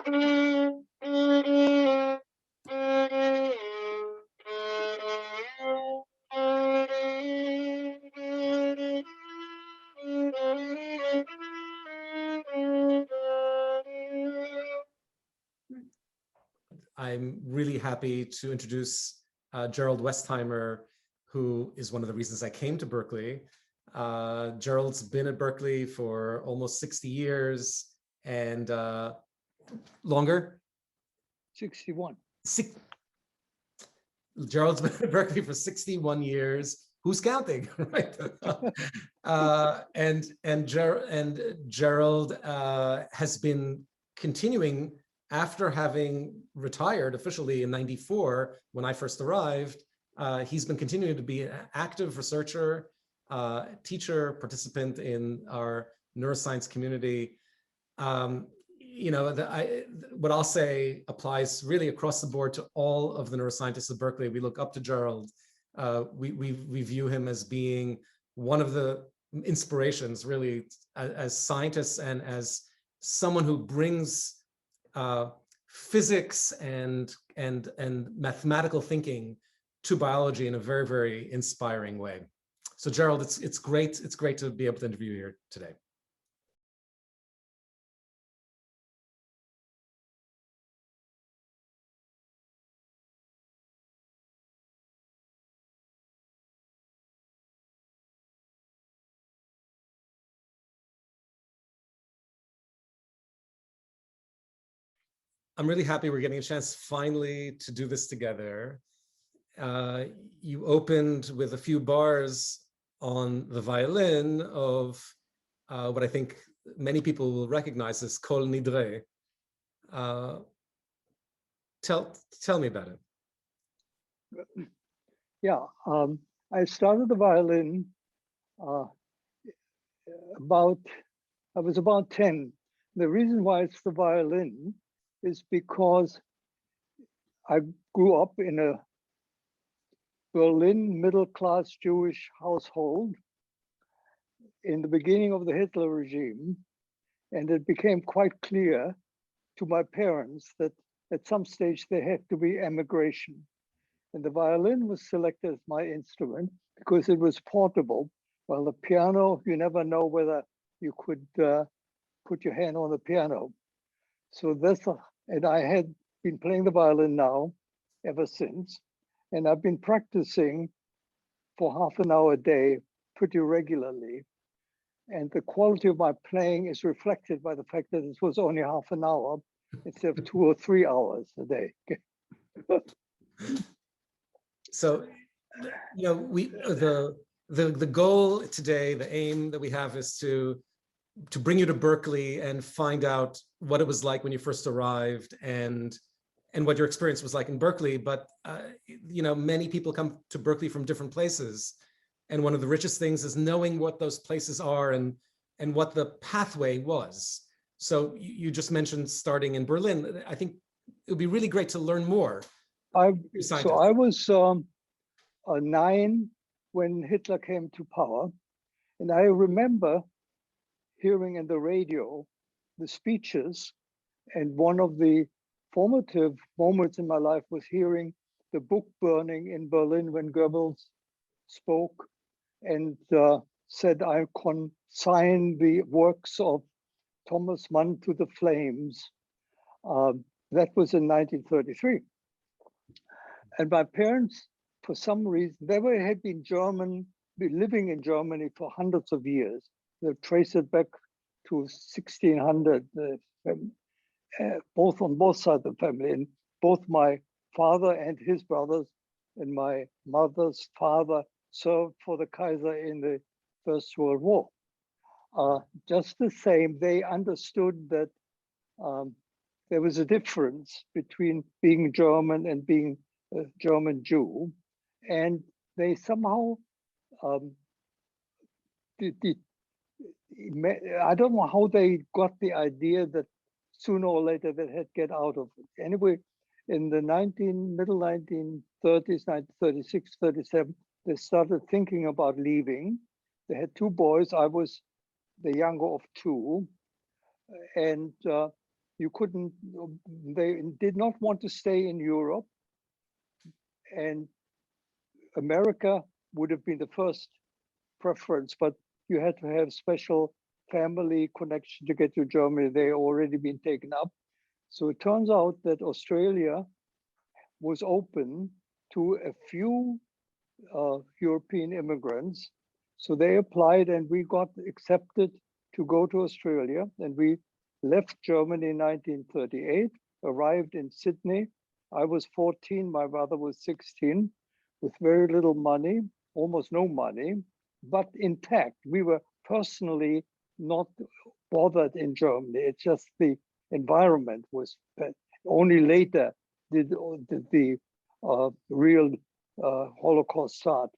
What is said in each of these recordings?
I'm really happy to introduce Gerald Westheimer, who is one of the reasons I came to Berkeley. Gerald's been at Berkeley for almost 60 years and longer? 61. Gerald's been at Berkeley for 61 years. Who's counting, right? And Gerald has been continuing after having retired officially in '94 when I first arrived. He's been continuing to be an active researcher, teacher, participant in our neuroscience community. You know, what I'll say applies really across the board to all of the neuroscientists at Berkeley. We look up to Gerald. We view him as being one of the inspirations, really, as scientists and as someone who brings physics and mathematical thinking to biology in a very, very inspiring way. So Gerald, it's great to be able to interview you here today. I'm really happy we're getting a chance finally to do this together. You opened with a few bars on the violin of what I think many people will recognize as Kol Nidre. Tell me about it. Yeah, I started the violin I was about 10. The reason why it's the violin is because I grew up in a Berlin middle-class Jewish household in the beginning of the Hitler regime, and it became quite clear to my parents that at some stage there had to be emigration. And the violin was selected as my instrument because it was portable, while the piano, you never know whether you could put your hand on the piano. So and I had been playing the violin now ever since, and I've been practicing for half an hour a day pretty regularly. And the quality of my playing is reflected by the fact that it was only half an hour instead of 2 or 3 hours a day. So, you know, the goal today, the aim that we have is to bring you to Berkeley and find out what it was like when you first arrived and what your experience was like in Berkeley. But, you know, many people come to Berkeley from different places. And one of the richest things is knowing what those places are and what the pathway was. So you just mentioned starting in Berlin. I think it would be really great to learn more. So I was 9 when Hitler came to power. And I remember hearing in the radio the speeches, and one of the formative moments in my life was hearing the book burning in Berlin when Goebbels spoke and said, I consign the works of Thomas Mann to the flames. That was in 1933. And my parents, for some reason, they had been living in Germany for hundreds of years. They trace it back to 1600, both on both sides of the family. And both my father and his brothers and my mother's father served for the Kaiser in the First World War. Just the same, they understood that there was a difference between being German and being a German Jew. And they somehow, I don't know how they got the idea that sooner or later they had to get out of it. Anyway, in the middle 1930s, 1936, 37, they started thinking about leaving. They had 2 boys. I was the younger of 2. And you couldn't, they did not want to stay in Europe, and America would have been the first preference, but you had to have special family connection to get to Germany. They already been taken up. So it turns out that Australia was open to a few European immigrants. So they applied and we got accepted to go to Australia. And we left Germany in 1938, arrived in Sydney. I was 14, my brother was 16, with very little money, almost no money, but intact. We were personally not bothered in Germany. It's just the environment was only later did the real Holocaust start.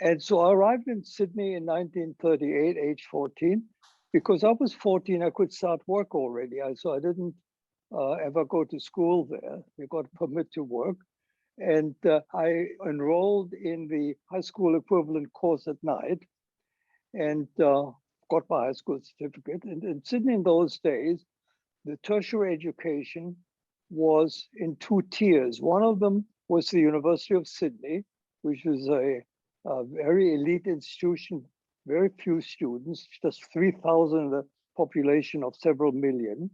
And so I arrived in Sydney in 1938, age 14. Because I was 14, I could start work already. So I didn't ever go to school there. We got permit to work. And I enrolled in the high school equivalent course at night and got my high school certificate. And in Sydney in those days, the tertiary education was in two tiers. One of them was the University of Sydney, which was a very elite institution, very few students, just 3,000 in the population of several million.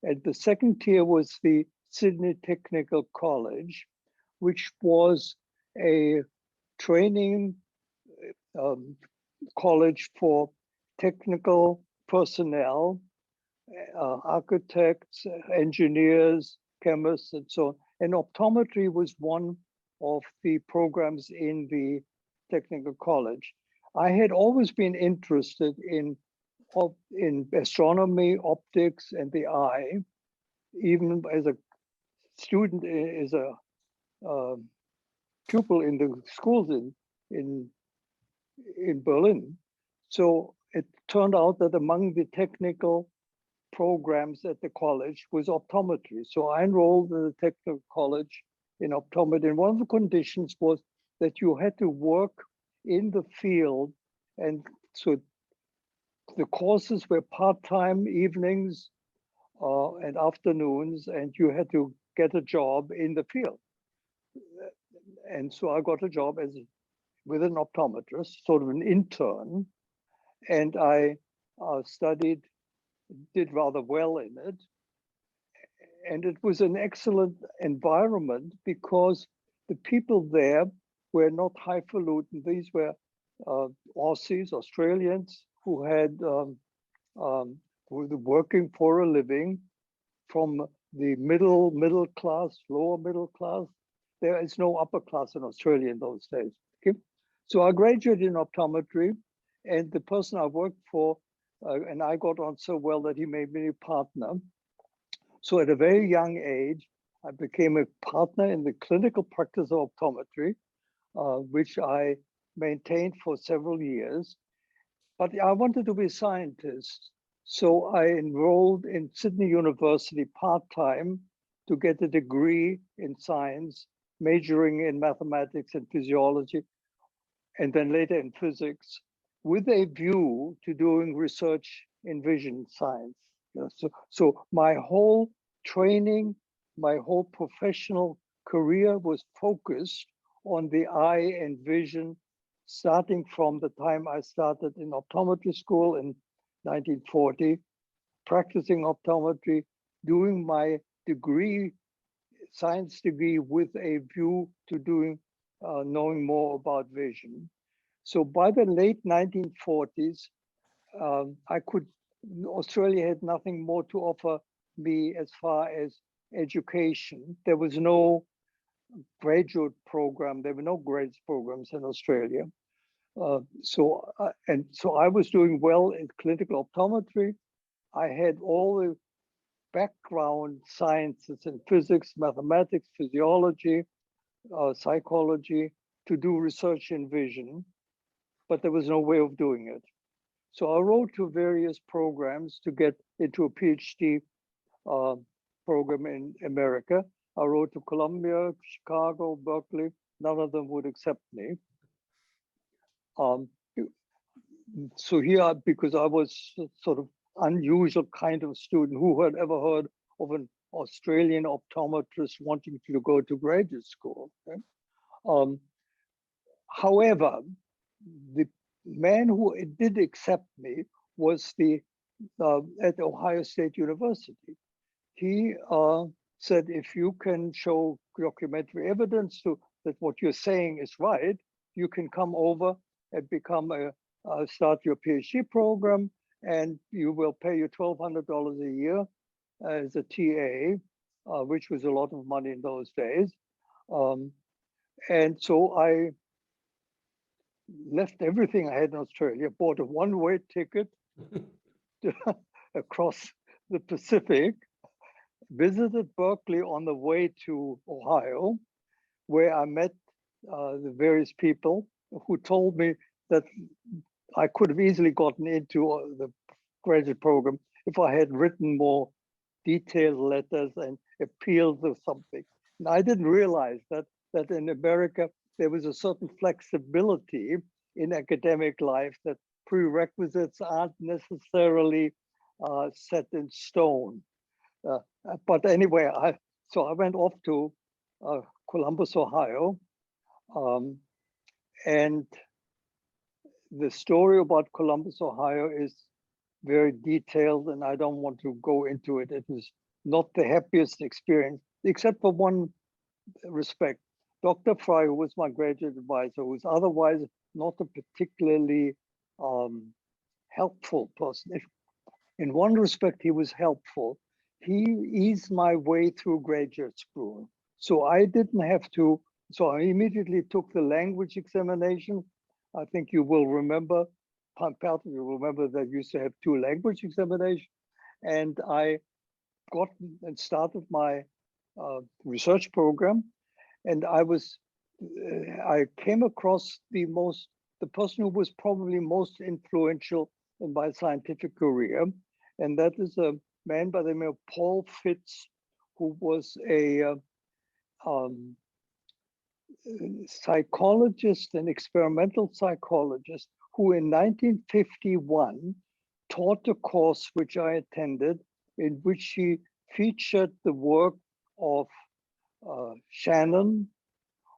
And the second tier was the Sydney Technical College, which was a training college for technical personnel, architects, engineers, chemists, and so on. And optometry was one of the programs in the technical college. I had always been interested in astronomy, optics, and the eye, even as a student, as a pupil in the schools in Berlin. So it turned out that among the technical programs at the college was optometry. So I enrolled in the technical college in optometry. And one of the conditions was that you had to work in the field. And so the courses were part-time evenings and afternoons, and you had to get a job in the field. And so I got a job with an optometrist, sort of an intern, and I studied, did rather well in it. And it was an excellent environment because the people there were not highfalutin. These were Aussies, Australians, who were working for a living, from the middle class, lower middle class. There is no upper class in Australia in those days. Okay? So I graduated in optometry, and the person I worked for, and I got on so well that he made me a partner. So at a very young age, I became a partner in the clinical practice of optometry, which I maintained for several years. But I wanted to be a scientist. So I enrolled in Sydney University part-time to get a degree in science, majoring in mathematics and physiology, and then later in physics, with a view to doing research in vision science. So my whole training, my whole professional career was focused on the eye and vision, starting from the time I started in optometry school in 1940, practicing optometry, doing my degree, science degree, with a view to doing knowing more about vision. So by the late 1940s, Australia had nothing more to offer me as far as education. There was no graduate program. There were no grades programs in Australia. So I was doing well in clinical optometry. I had all the background sciences in physics, mathematics, physiology, psychology, to do research in vision, but there was no way of doing it. So I wrote to various programs to get into a PhD program in America. I wrote to Columbia, Chicago, Berkeley. None of them would accept me. So here, because I was sort of unusual kind of student. Who had ever heard of an Australian optometrist wanting to go to graduate school? Okay? However, the man who did accept me was at Ohio State University. He said, if you can show documentary evidence that what you're saying is right, you can come over and become start your PhD program, and you will pay you $1,200 a year as a TA, which was a lot of money in those days. And so I left everything I had in Australia, bought a one-way ticket across the Pacific, visited Berkeley on the way to Ohio, where I met the various people who told me that I could have easily gotten into the graduate program if I had written more detailed letters and appealed or something. And I didn't realize that in America, there was a certain flexibility in academic life, that prerequisites aren't necessarily set in stone. But anyway, so I went off to Columbus, Ohio, and the story about Columbus, Ohio is very detailed, and I don't want to go into it. It was not the happiest experience, except for one respect. Dr. Fry, who was my graduate advisor, was otherwise not a particularly helpful person. In one respect, he was helpful. He eased my way through graduate school. So I didn't have to, so I immediately took the language examination. I think you will remember, you remember that you used to have 2 language examinations. And I got and started my research program. And I came across the person who was probably most influential in my scientific career. And that is a man by the name of Paul Fitz, who was a psychologist and experimental psychologist who in 1951 taught a course which I attended, in which he featured the work of Shannon,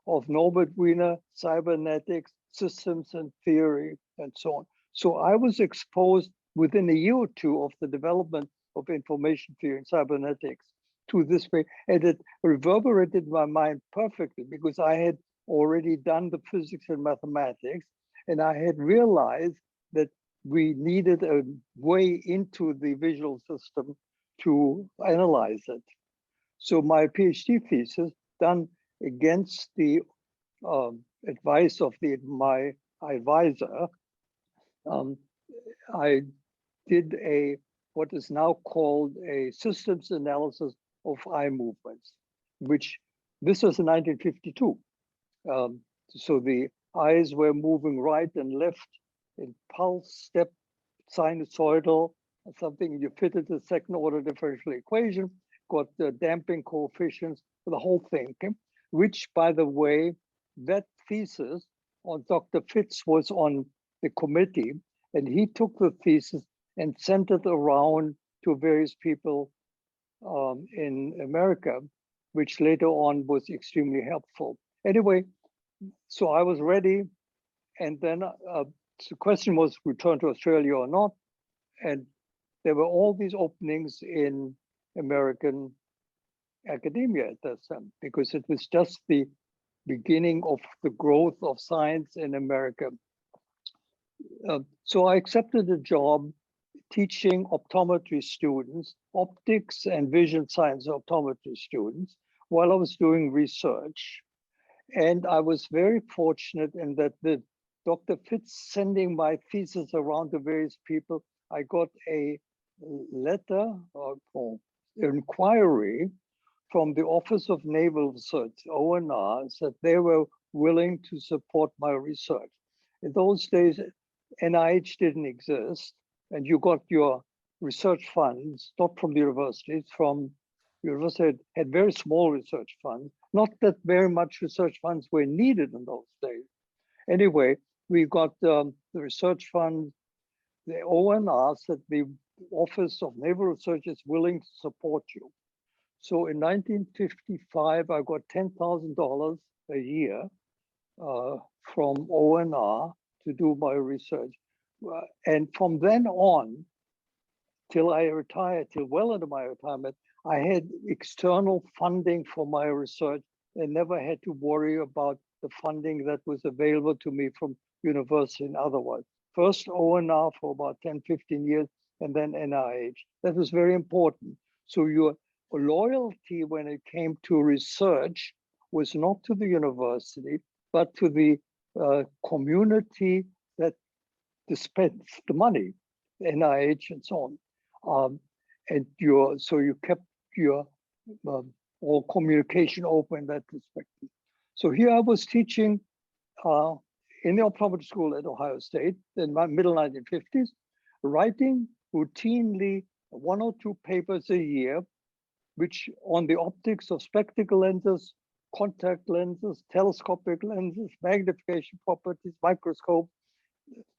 of Norbert Wiener, cybernetics, systems and theory, and so on. So I was exposed within a year or 2 of the development of information theory and cybernetics to this way, and it reverberated in my mind perfectly, because I had already done the physics and mathematics, and I had realized that we needed a way into the visual system to analyze it. So my PhD thesis, done against the advice of my advisor, I did what is now called a systems analysis of eye movements, which this was in 1952. So the eyes were moving right and left in pulse, step, sinusoidal, something. You fitted the second order differential equation, got the damping coefficients, the whole thing, okay? Which, by the way, that thesis on Dr. Fitz was on the committee, and he took the thesis and sent it around to various people in America, which later on was extremely helpful. Anyway, so I was ready, and then the question was return to Australia or not, and there were all these openings in American academia at that time, because it was just the beginning of the growth of science in America. So I accepted a job teaching optometry students, optics and vision science optometry students, while I was doing research. And I was very fortunate in that Dr. Fitz sending my thesis around to various people, I got a letter or inquiry from the Office of Naval Research, ONR, that they were willing to support my research. In those days, NIH didn't exist, and you got your research funds, not from the universities, from university had very small research funds, not that very much research funds were needed in those days. Anyway, we got the research fund, the ONR said Office of Naval Research is willing to support you. So in 1955, I got $10,000 a year from ONR to do my research. And from then on, till I retired, till well into my retirement, I had external funding for my research and never had to worry about the funding that was available to me from university and otherwise. First ONR for about 10, 15 years, and then NIH. That was very important. So your loyalty when it came to research was not to the university, but to the community that dispensed the money, NIH and so on. And so you kept your all communication open in that perspective. So here I was teaching in the optometry school at Ohio State in my middle 1950s, writing routinely 1 or 2 papers a year, which on the optics of spectacle lenses, contact lenses, telescopic lenses, magnification properties, microscope,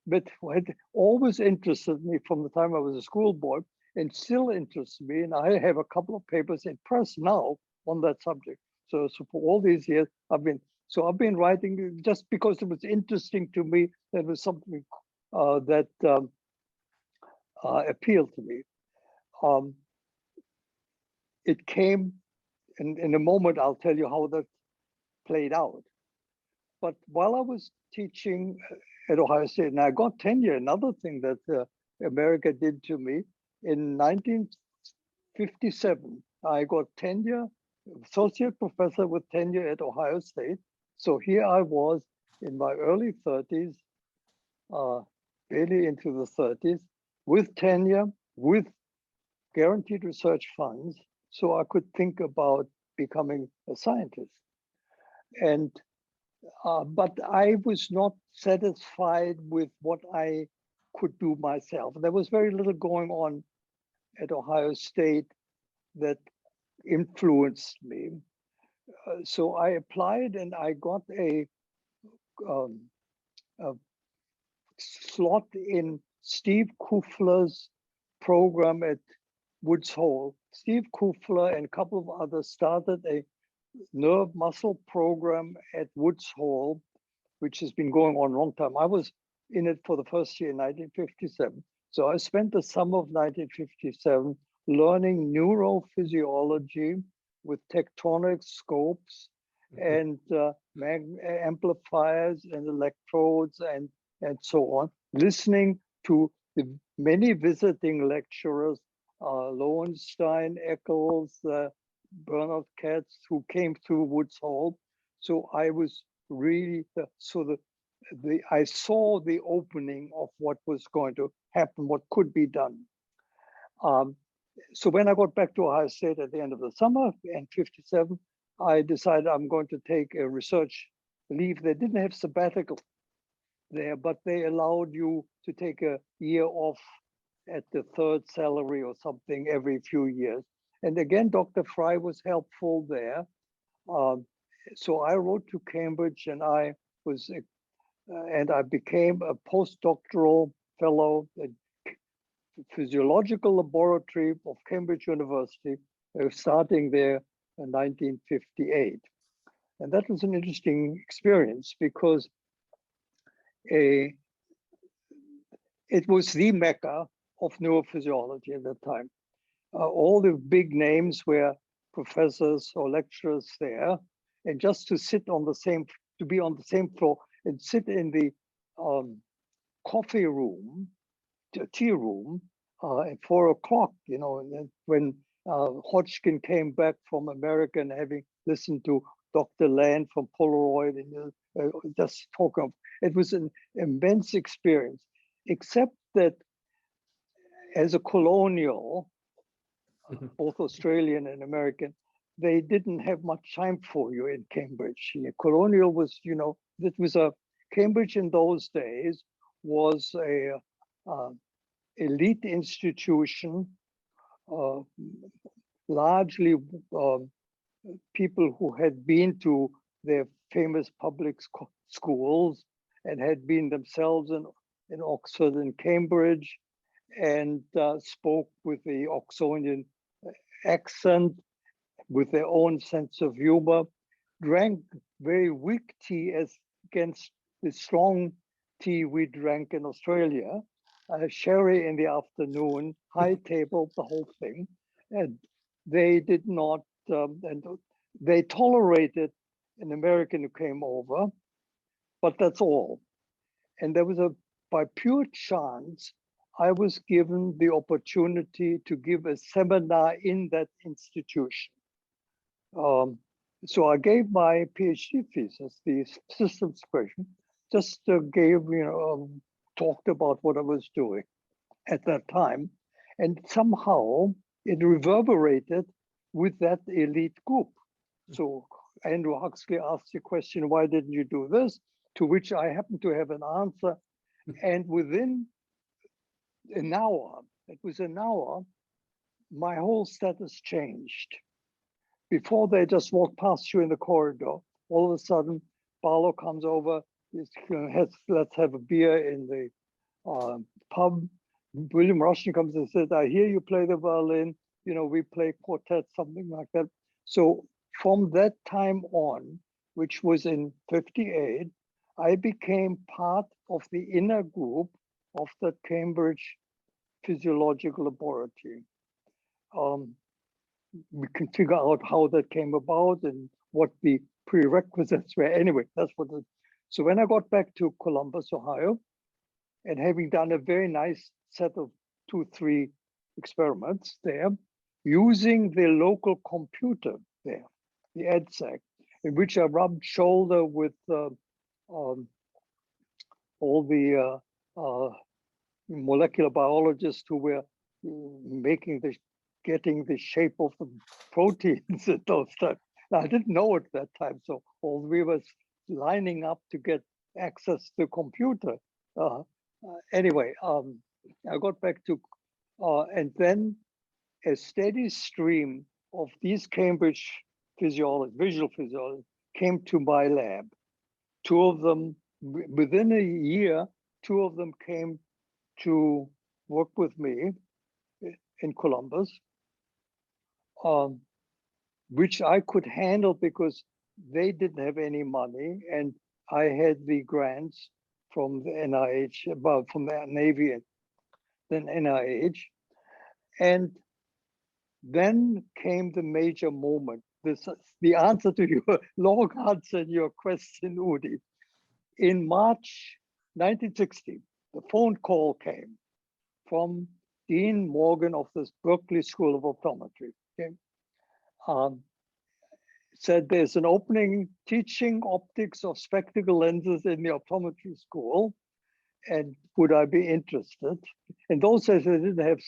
but what always interested me from the time I was a schoolboy and still interests me, and I have a couple of papers in press now on that subject. So for all these years, I've been writing just because it was interesting to me. That was something that appealed to me. It came, in a moment, I'll tell you how that played out. But while I was teaching at Ohio State, and I got tenure, another thing that America did to me, in 1957, I got tenure, associate professor with tenure at Ohio State. So here I was in my early 30s, barely into the 30s, with tenure, with guaranteed research funds, so I could think about becoming a scientist. And but I was not satisfied with what I could do myself. There was very little going on at Ohio State that influenced me. So I applied and I got a slot in Steve Kufler's program at Woods Hole. Steve Kufler and a couple of others started a nerve muscle program at Woods Hole, which has been going on a long time. I was in it for the first year in 1957. So I spent the summer of 1957 learning neurophysiology with tectonic scopes and amplifiers and electrodes and so on, listening to the many visiting lecturers, Lowenstein, Eccles, Bernard Katz, who came through Woods Hole. So I was really, I saw the opening of what was going to happen, what could be done. So when I got back to Ohio State at the end of the summer in 57, I decided I'm going to take a research leave. They didn't have sabbatical there, but they allowed you to take a year off at the third salary or something every few years. And again, Dr. Fry was helpful there. So I wrote to Cambridge and I became a postdoctoral fellow at Physiological Laboratory of Cambridge University, starting there in 1958. And that was an interesting experience because it was the mecca of neurophysiology at that time. All the big names were professors or lecturers there, and just to be on the same floor and sit in the coffee room, tea room at 4 o'clock, you know, when Hodgkin came back from America and having listened to Dr. Land from Polaroid and just talking. It was an immense experience, except that as a colonial, both Australian and American, they didn't have much time for you in Cambridge. Colonial was, you know, Cambridge in those days was a elite institution, largely people who had been to their famous public schools and had been themselves in Oxford and Cambridge. and spoke with the Oxonian accent, with their own sense of humor, drank very weak tea as against the strong tea we drank in Australia, sherry in the afternoon, high table, the whole thing. And they did not, and they tolerated an American who came over, but that's all. And there was by pure chance, I was given the opportunity to give a seminar in that institution. So I gave my PhD thesis, the systems question, just talked about what I was doing at that time. And somehow it reverberated with that elite group. So Andrew Huxley asked the question, why didn't you do this? To which I happened to have an answer. And within an hour, it was an hour, my whole status changed. Before they just walk past you in the corridor, all of a sudden, Barlow comes over, let's have a beer in the pub. William Rushton comes and says, I hear you play the violin, we play quartet, something like that. So from that time on, which was in 58, I became part of the inner group of the Cambridge Physiological Laboratory. We can figure out how that came about and what the prerequisites were. Anyway, that's what it. So when I got back to Columbus, Ohio, and having done a very nice set of 2-3 experiments there, using the local computer there, the EDSAC, in which I rubbed shoulder with all the molecular biologists who were getting the shape of the proteins at those times. I didn't know at that time, so all we was lining up to get access to the computer. Anyway, I got back to, and then a steady stream of these Cambridge visual physiologists came to my lab. 2 of them, within a year, 2 of them came to work with me in Columbus, which I could handle because they didn't have any money and I had the grants from the NIH, from the Navy and then NIH. And then came the major moment. The answer to your long answer to your question, Udi. In March 1960, the phone call came from Dean Morgan of the Berkeley School of Optometry. Okay? Said there's an opening teaching optics of spectacle lenses in the optometry school, and would I be interested? In those days, they didn't have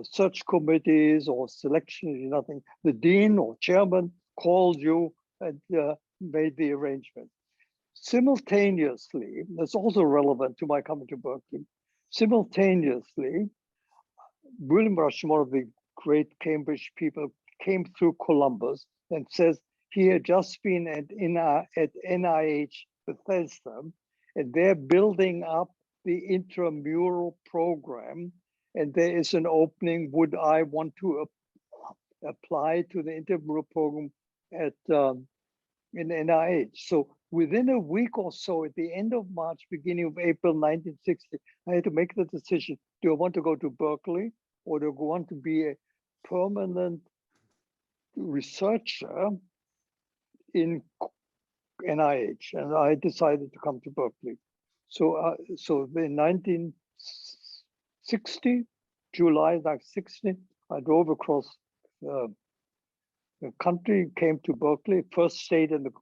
search committees or selection, nothing. The dean or chairman called you and made the arrangement. Simultaneously, that's also relevant to my coming to Berkeley, simultaneously, William Rushton, one of the great Cambridge people, came through Columbus and says he had just been at NIH Bethesda, and they're building up the intramural program, and there is an opening. Would I want to apply to the intramural program at in NIH? So within a week or so, at the end of March, beginning of April 1960, I had to make the decision: do I want to go to Berkeley, or do I want to be a permanent researcher in NIH? And I decided to come to Berkeley. So, in 1960, July 1960, I drove across the country, came to Berkeley, first stayed in the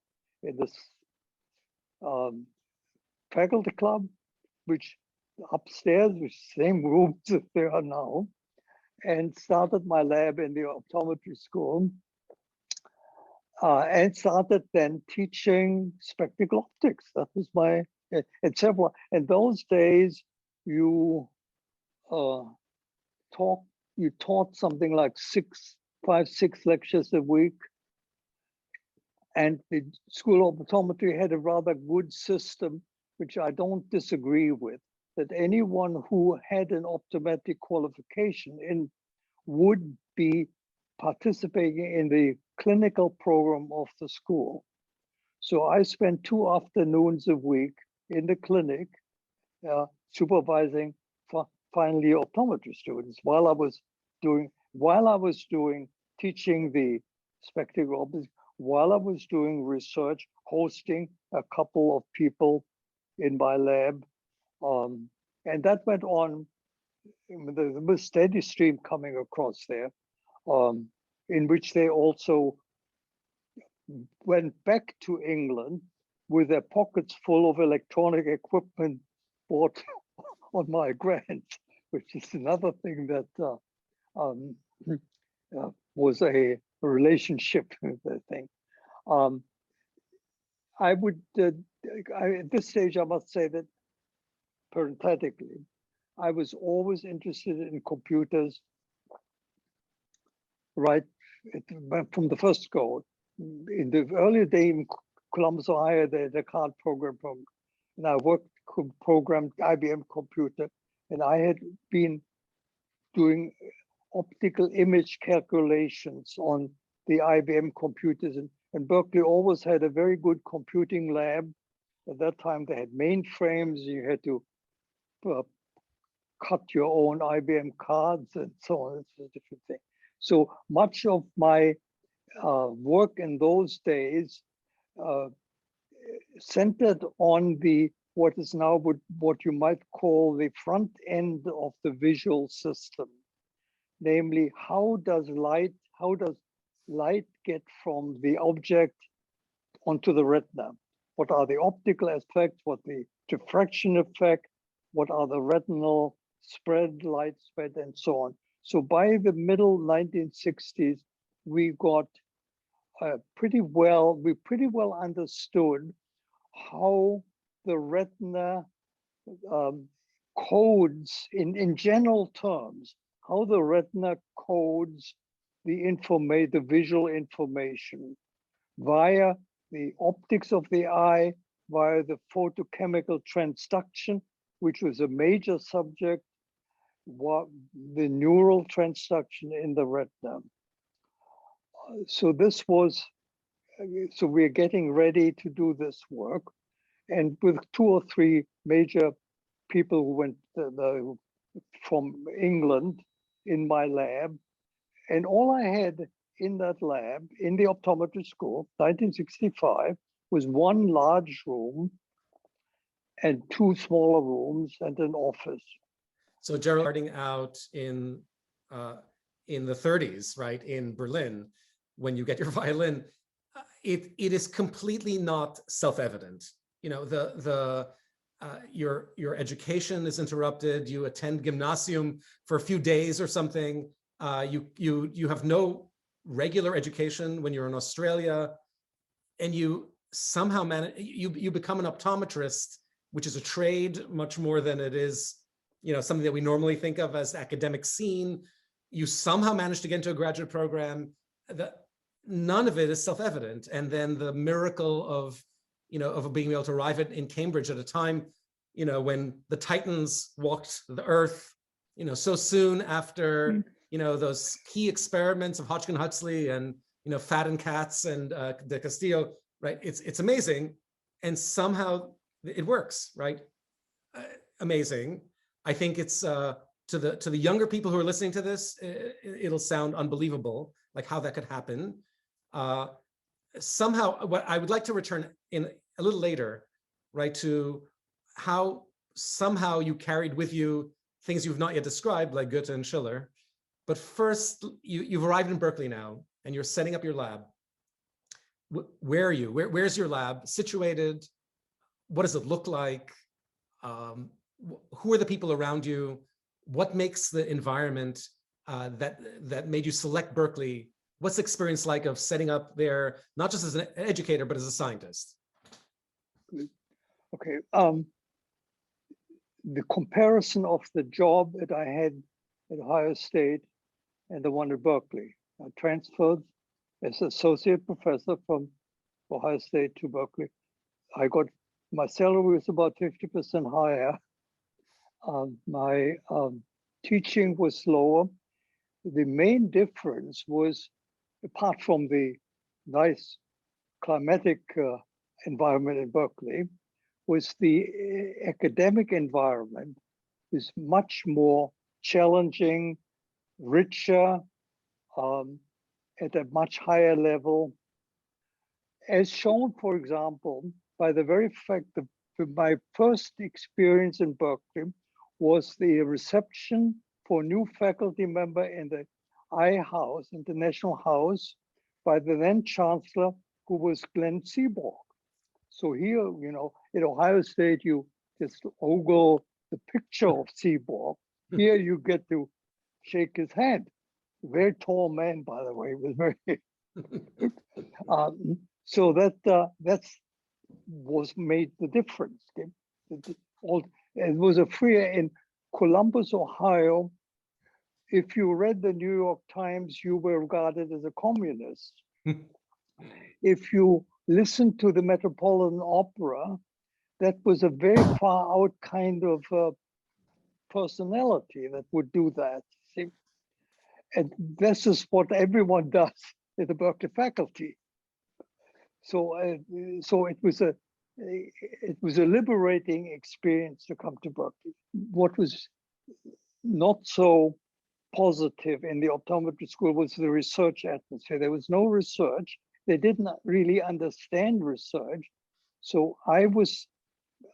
faculty club, which upstairs, which same rooms that there are now, and started my lab in the optometry school, and started then teaching spectacle optics. That was my, and several, in those days, you taught something like 5-6 lectures a week. And the School of Optometry had a rather good system, which I don't disagree with. that anyone who had an optometric qualification would be participating in the clinical program of the school. So I spent 2 afternoons a week in the clinic supervising final year optometry students while I was doing teaching the spectacle optics, while I was doing research, hosting a couple of people in my lab. And that went on. There was a steady stream coming across there, in which they also went back to England with their pockets full of electronic equipment bought on my grant, which is another thing that was a relationship thing. I would, at this stage, I must say that parenthetically, I was always interested in computers, right from the first go. In the early day in Columbus, Ohio, they had a card program, and I programmed IBM computer, and I had been doing optical image calculations on the IBM computers, and Berkeley always had a very good computing lab. At that time, they had mainframes. You had to cut your own IBM cards and so on. It's a different thing. So much of my work in those days centered on what is now what you might call the front end of the visual system, namely how does light get from the object onto the retina? What are the optical effects? What the diffraction effect? What are the retinal spread, light spread, and so on? So by the middle 1960s, we pretty well understood how the retina codes, in general terms, how the retina codes the visual information via the optics of the eye, via the photochemical transduction, which was a major subject, the neural transduction in the retina. So we're getting ready to do this work, and with 2 or 3 major people who went from England in my lab, and all I had in that lab, in the optometry school, 1965, was 1 large room and 2 smaller rooms and an office. So Gerald, starting out in the 30s, right, in Berlin, when you get your violin, it is completely not self-evident. You know, your education is interrupted. You attend gymnasium for a few days or something. You have no regular education when you're in Australia, and you somehow you become an optometrist, which is a trade much more than it is, you know, something that we normally think of as academic scene. You somehow manage to get into a graduate program. None of it is self-evident. And then the miracle of, you know, of being able to arrive in Cambridge at a time, you know, when the Titans walked the earth, you know, so soon after, you know, those key experiments of Hodgkin-Huxley and, you know, Fadden Katz and de Castillo, right? It's amazing. And somehow it works, right? Amazing. I think it's to the younger people who are listening to this, it'll sound unbelievable, like how that could happen. Somehow, what I would like to return in a little later, right, to how somehow you carried with you things you've not yet described, like Goethe and Schiller. But first, you've arrived in Berkeley now, and you're setting up your lab. Where are you? Where's your lab situated? What does it look like? Who are the people around you? What makes the environment that made you select Berkeley? What's the experience like of setting up there, not just as an educator, but as a scientist? Okay. The comparison of the job that I had at Ohio State and the one at Berkeley. I transferred as associate professor from Ohio State to Berkeley. My salary was about 50% higher, My teaching was slower. The main difference was, apart from the nice climatic environment in Berkeley, was the academic environment was much more challenging, richer, at a much higher level. As shown, for example, by the very fact that my first experience in Berkeley was the reception for new faculty member in the I House, International House, by the then Chancellor, who was Glenn Seaborg. So here, you know, at Ohio State, you just ogle the picture of Seaborg. Here you get to shake his hand. Very tall man, by the way, was very. So that's was made the difference. It was a free in Columbus, Ohio. If you read the New York Times, you were regarded as a communist. If you listened to the Metropolitan Opera, that was a very far out kind of personality that would do that. See? And this is what everyone does in the Berkeley faculty. So, so it was a liberating experience to come to Berkeley. What was not so positive in the optometry school was the research atmosphere. There was no research. They didn't really understand research. So I was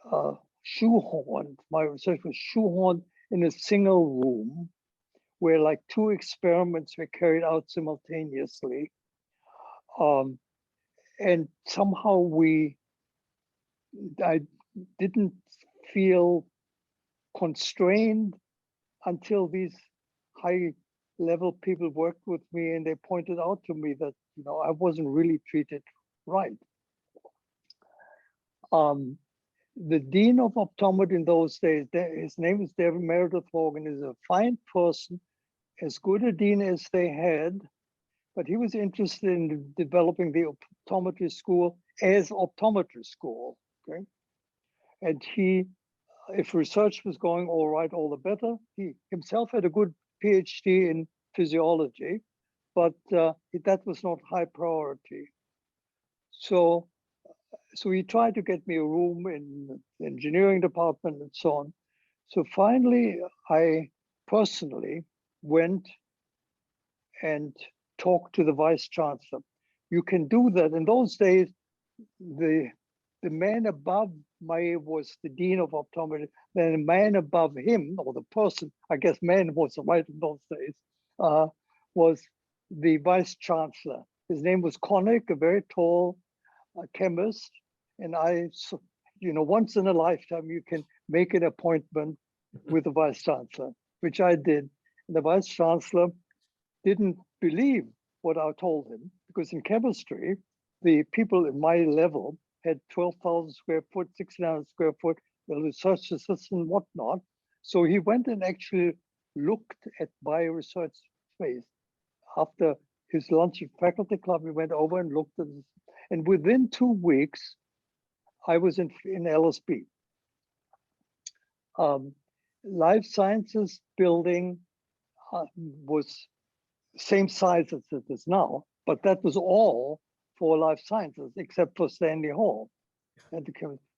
shoehorned, my research was shoehorned in a single room where like 2 experiments were carried out simultaneously. And somehow I didn't feel constrained until these high level people worked with me and they pointed out to me that, you know, I wasn't really treated right. The dean of optometry in those days, his name is David Meredith Hogan, is a fine person, as good a dean as they had, but he was interested in developing the optometry school as optometry school, okay? And he, if research was going all right, all the better. He himself had a good PhD in physiology, but that was not high priority. So he tried to get me a room in the engineering department and so on. So finally, I personally went and talked to the vice chancellor. You can do that. In those days, the man above me was the dean of optometry. Then the man above him, or the person, I guess man was right in those days, was the vice chancellor. His name was Connick, a very tall chemist. And I, you know, once in a lifetime, you can make an appointment with the vice chancellor, which I did. And the vice chancellor didn't believe what I told him, because in chemistry, the people at my level had 12,000 square foot, 1,600 square foot, the research assistant, whatnot. So he went and actually looked at my research space. After his lunch at faculty club, he went over and looked at it. And within 2 weeks, I was in LSB. Life sciences building was same size as it is now, but that was all for life sciences except for Stanley Hall. And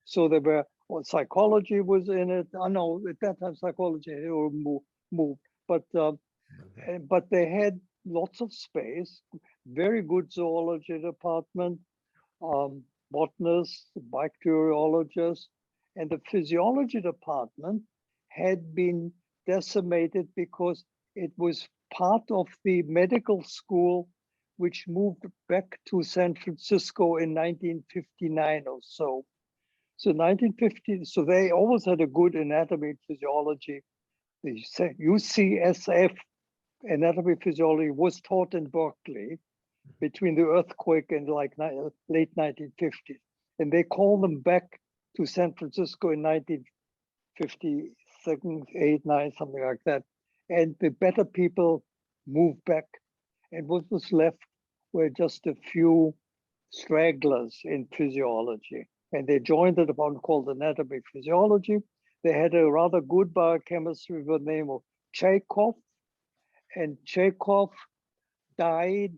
so there were, well, psychology was in it. I know at that time psychology had moved, but they had lots of space, very good zoology department, botanists, bacteriologists, and the physiology department had been decimated because it was part of the medical school which moved back to San Francisco in 1959 or so. So 1950, so they always had a good anatomy and physiology. The UCSF anatomy and physiology was taught in Berkeley between the earthquake and like late 1950s. And they called them back to San Francisco in 1957, 8, 9, something like that. And the better people moved back. And what was left were just a few stragglers in physiology. And they joined a department called anatomy physiology. they had a rather good biochemist with the name of Chekhov, and Chekhov died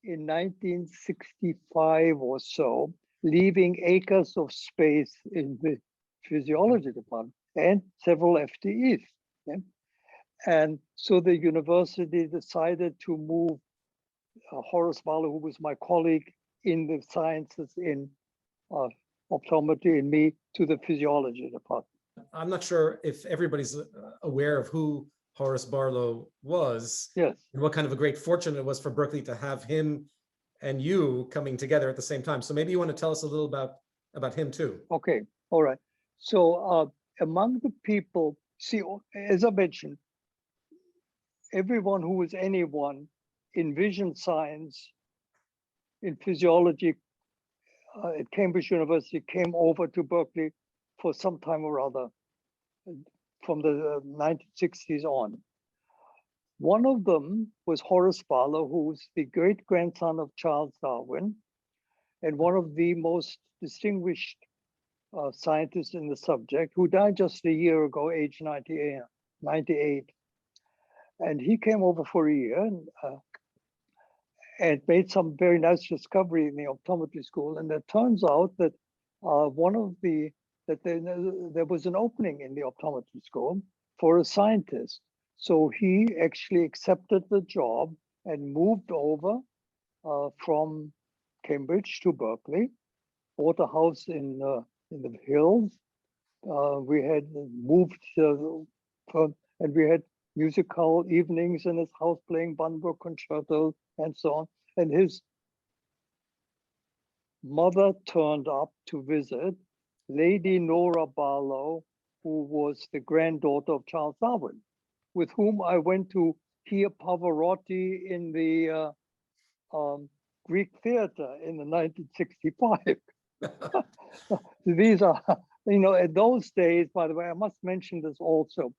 in 1965 or so, leaving acres of space in the physiology department and several FTEs. Yeah? And so the university decided to move Horace Barlow, who was my colleague in the sciences in optometry, and me to the physiology department. I'm not sure if everybody's aware of who Horace Barlow was. Yes. And what kind of a great fortune it was for Berkeley to have him and you coming together at the same time. So maybe you want to tell us a little about him too. Okay, all right. So among the people, see, as I mentioned, everyone who was anyone in vision science, in physiology at Cambridge University came over to Berkeley for some time or other from the 1960s on. One of them was Horace Barlow, who was the great-grandson of Charles Darwin and one of the most distinguished scientists in the subject, who died just a year ago, age 98. And he came over for a year and made some very nice discovery in the optometry school. And it turns out that there was an opening in the optometry school for a scientist. So he actually accepted the job and moved over from Cambridge to Berkeley, bought a house in the hills. We had moved and we had musical evenings in his house playing Bunbury concertos and so on. And his mother turned up to visit, Lady Nora Barlow, who was the granddaughter of Charles Darwin, with whom I went to hear Pavarotti in the Greek theater in the 1965. These are, at those days, by the way, I must mention this also,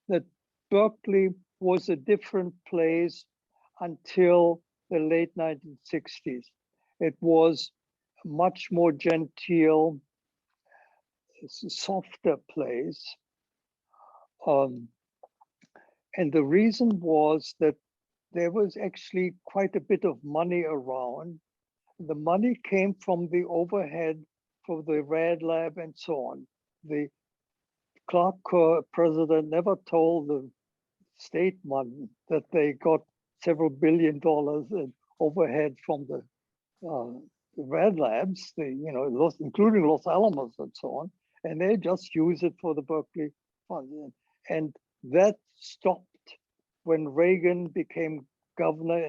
that Berkeley was a different place until the late 1960s. It was a much more genteel, softer place. And the reason was that there was actually quite a bit of money around. The money came from the overhead for the Rad Lab and so on. The Clark Kerr president never told the statesman that they got several $billion in overhead from the Rad Labs, including Los Alamos and so on, and they just use it for the Berkeley fund. And that stopped when Reagan became governor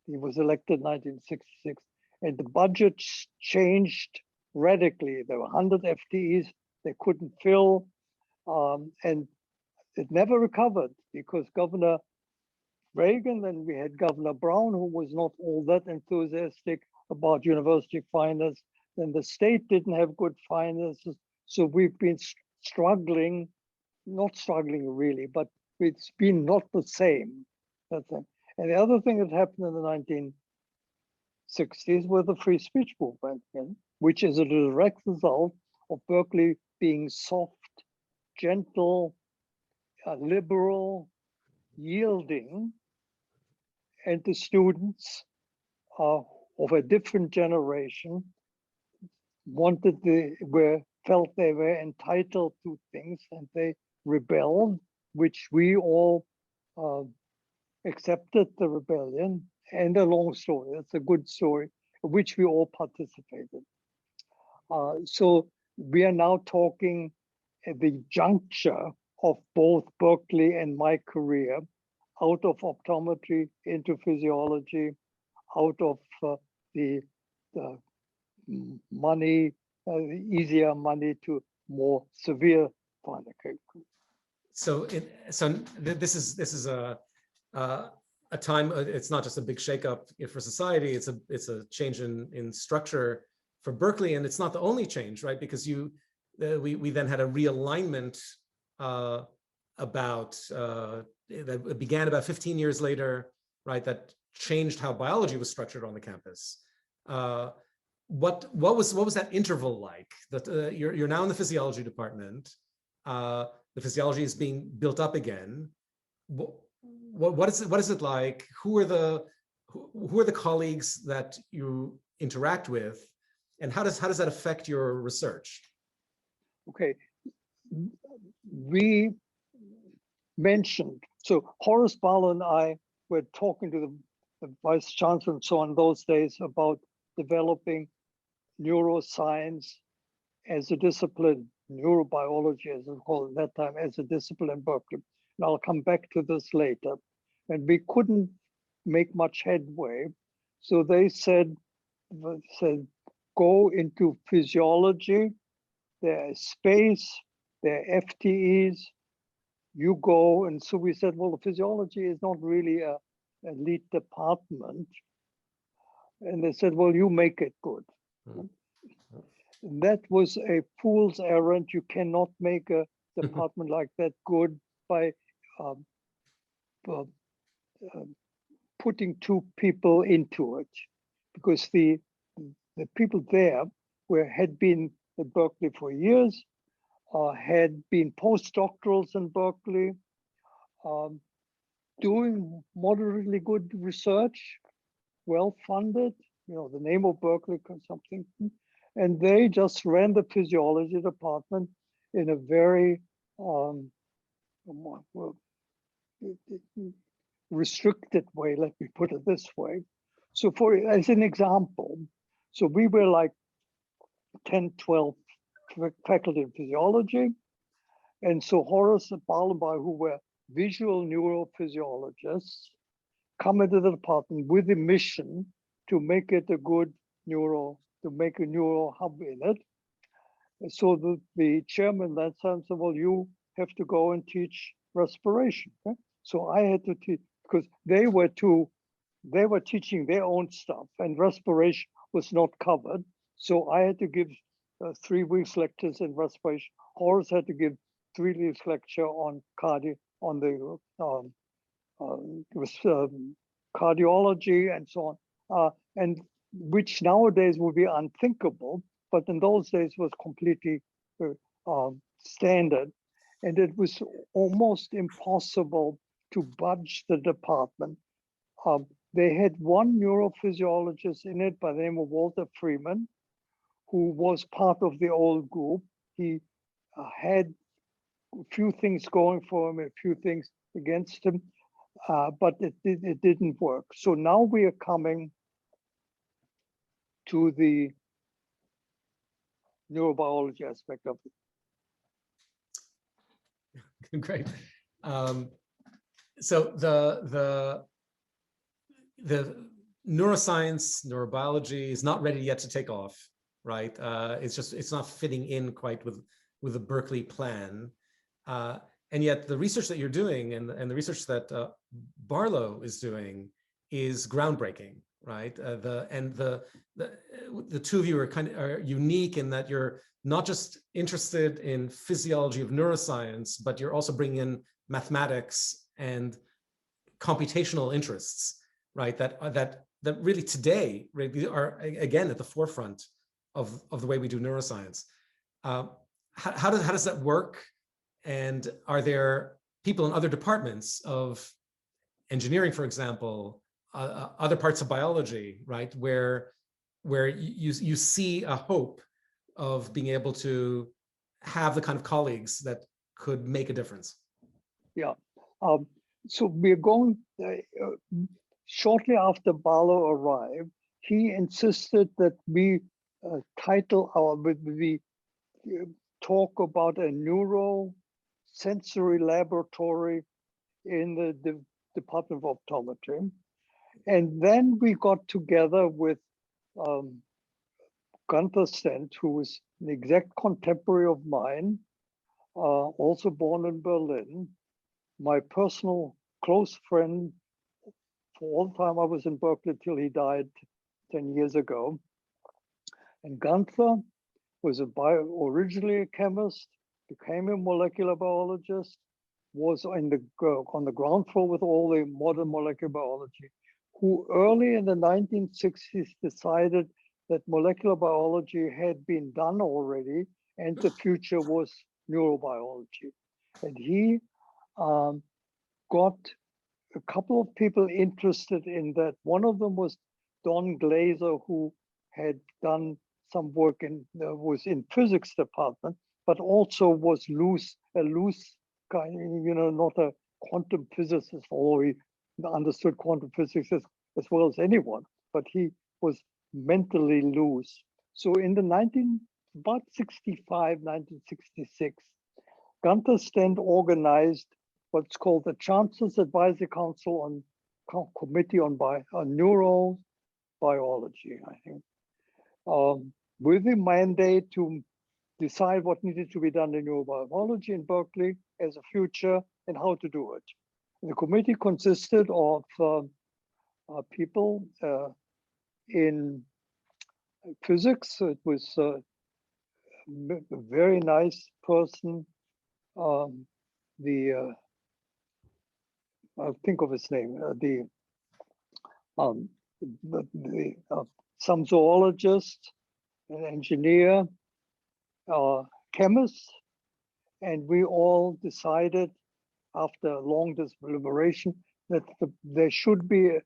he was elected in 1966, and the budget changed radically. There were 100 FTEs they couldn't fill, and it never recovered because Governor Reagan, then we had Governor Brown, who was not all that enthusiastic about university finance. Then the state didn't have good finances. So we've been struggling, not struggling really, but it's been not the same. That's it. And the other thing that happened in the 1960s was the free speech movement, which is a direct result of Berkeley being soft, gentle, liberal, yielding, and the students of a different generation felt they were entitled to things, and they rebelled, which we all accepted the rebellion. And a long story, that's a good story, which we all participated. So we are now talking at the juncture of both Berkeley and my career, out of optometry into physiology, out of the money, easier money to more severe pharmacology. So this is a time. It's not just a big shakeup for society. It's a change in structure for Berkeley, and it's not the only change, right? Because we then had a realignment that began about 15 years later, right? That changed how biology was structured on the campus. What was that interval like? That you're now in the physiology department. the physiology is being built up again. What is it like? Who are the colleagues that you interact with, and how does that affect your research? Okay, we mentioned, so Horace Barlow and I were talking to the vice chancellor and so on those days about developing neuroscience as a discipline, neurobiology as it's called at that time, as a discipline in Berkeley. And I'll come back to this later. And we couldn't make much headway. So they said go into physiology, there is space, there are FTEs, you go. And so we said, well, the physiology is not really a elite department. And they said, well, you make it good. That was a fool's errand. You cannot make a department like that good by putting two people into it, because the people there had been at Berkeley for years, had been postdoctorals in Berkeley, doing moderately good research, well funded, the name of Berkeley or something. And they just ran the physiology department in a very restricted way, let me put it this way. So as an example, so we were like 10, 12 faculty in physiology. And so Horace and Barlow, who were visual neurophysiologists, come into the department with a mission to make it a good to make a neuro hub in it. So the chairman that time said, well, you have to go and teach respiration. Okay? So I had to teach, because they were teaching their own stuff and respiration was not covered. So I had to give 3 weeks lectures in respiration. Horace had to give 3 weeks lecture on cardiology and so on, and which nowadays would be unthinkable, but in those days was completely standard. And it was almost impossible to budge the department. They had one neurophysiologist in it by the name of Walter Freeman, who was part of the old group. He had a few things going for him, a few things against him, but it didn't work. So now we are coming to the neurobiology aspect of it. Great. So the neuroscience, neurobiology is not ready yet to take off, right? It's not fitting in quite with the Berkeley plan. And yet the research that you're doing and the research that Barlow is doing is groundbreaking, right? The two of you are unique in that you're not just interested in physiology of neuroscience, but you're also bringing in mathematics and computational interests, right? That really today are again at the forefront of the way we do neuroscience. How does that work? And are there people in other departments of engineering, for example, other parts of biology, right, where you see a hope of being able to have the kind of colleagues that could make a difference? Yeah. So we're going, shortly after Barlow arrived, he insisted that we talk about a neurosensory laboratory in the Department of Optometry. And then we got together with Gunther Stent, who was an exact contemporary of mine, also born in Berlin, my personal close friend for all the time I was in Berkeley till he died 10 years ago. And Gunther was originally a chemist, became a molecular biologist, was on the ground floor with all the modern molecular biology, who early in the 1960s decided that molecular biology had been done already and the future was neurobiology. And he got a couple of people interested in that. One of them was Don Glaser, who had done some work was in physics department, but also was a loose guy, not a quantum physicist, although he understood quantum physics as well as anyone, but he was mentally loose. So in about 1966, Gunther Stent organized what's called the Chancellor's Advisory Council on Committee on Neurobiology, I think, with the mandate to decide what needed to be done in neurobiology in Berkeley as a future and how to do it. The committee consisted of people in physics. It was a very nice person. I'll think of his name. Some zoologist, an engineer, chemist, and we all decided after long deliberation that there should be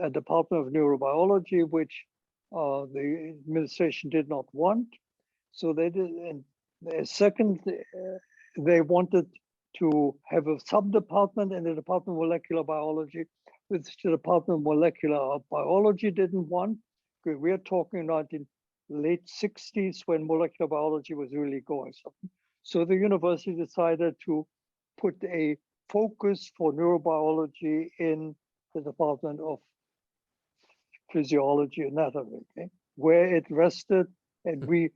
a Department of Neurobiology, which the administration did not want. So they did, and second, they wanted to have a sub-department in the Department of Molecular Biology, which the Department of Molecular Biology didn't want. We're talking about in late 60s when molecular biology was really going something. So the university decided to put a focus for neurobiology in the Department of Physiology and Anatomy, okay, where it rested, and we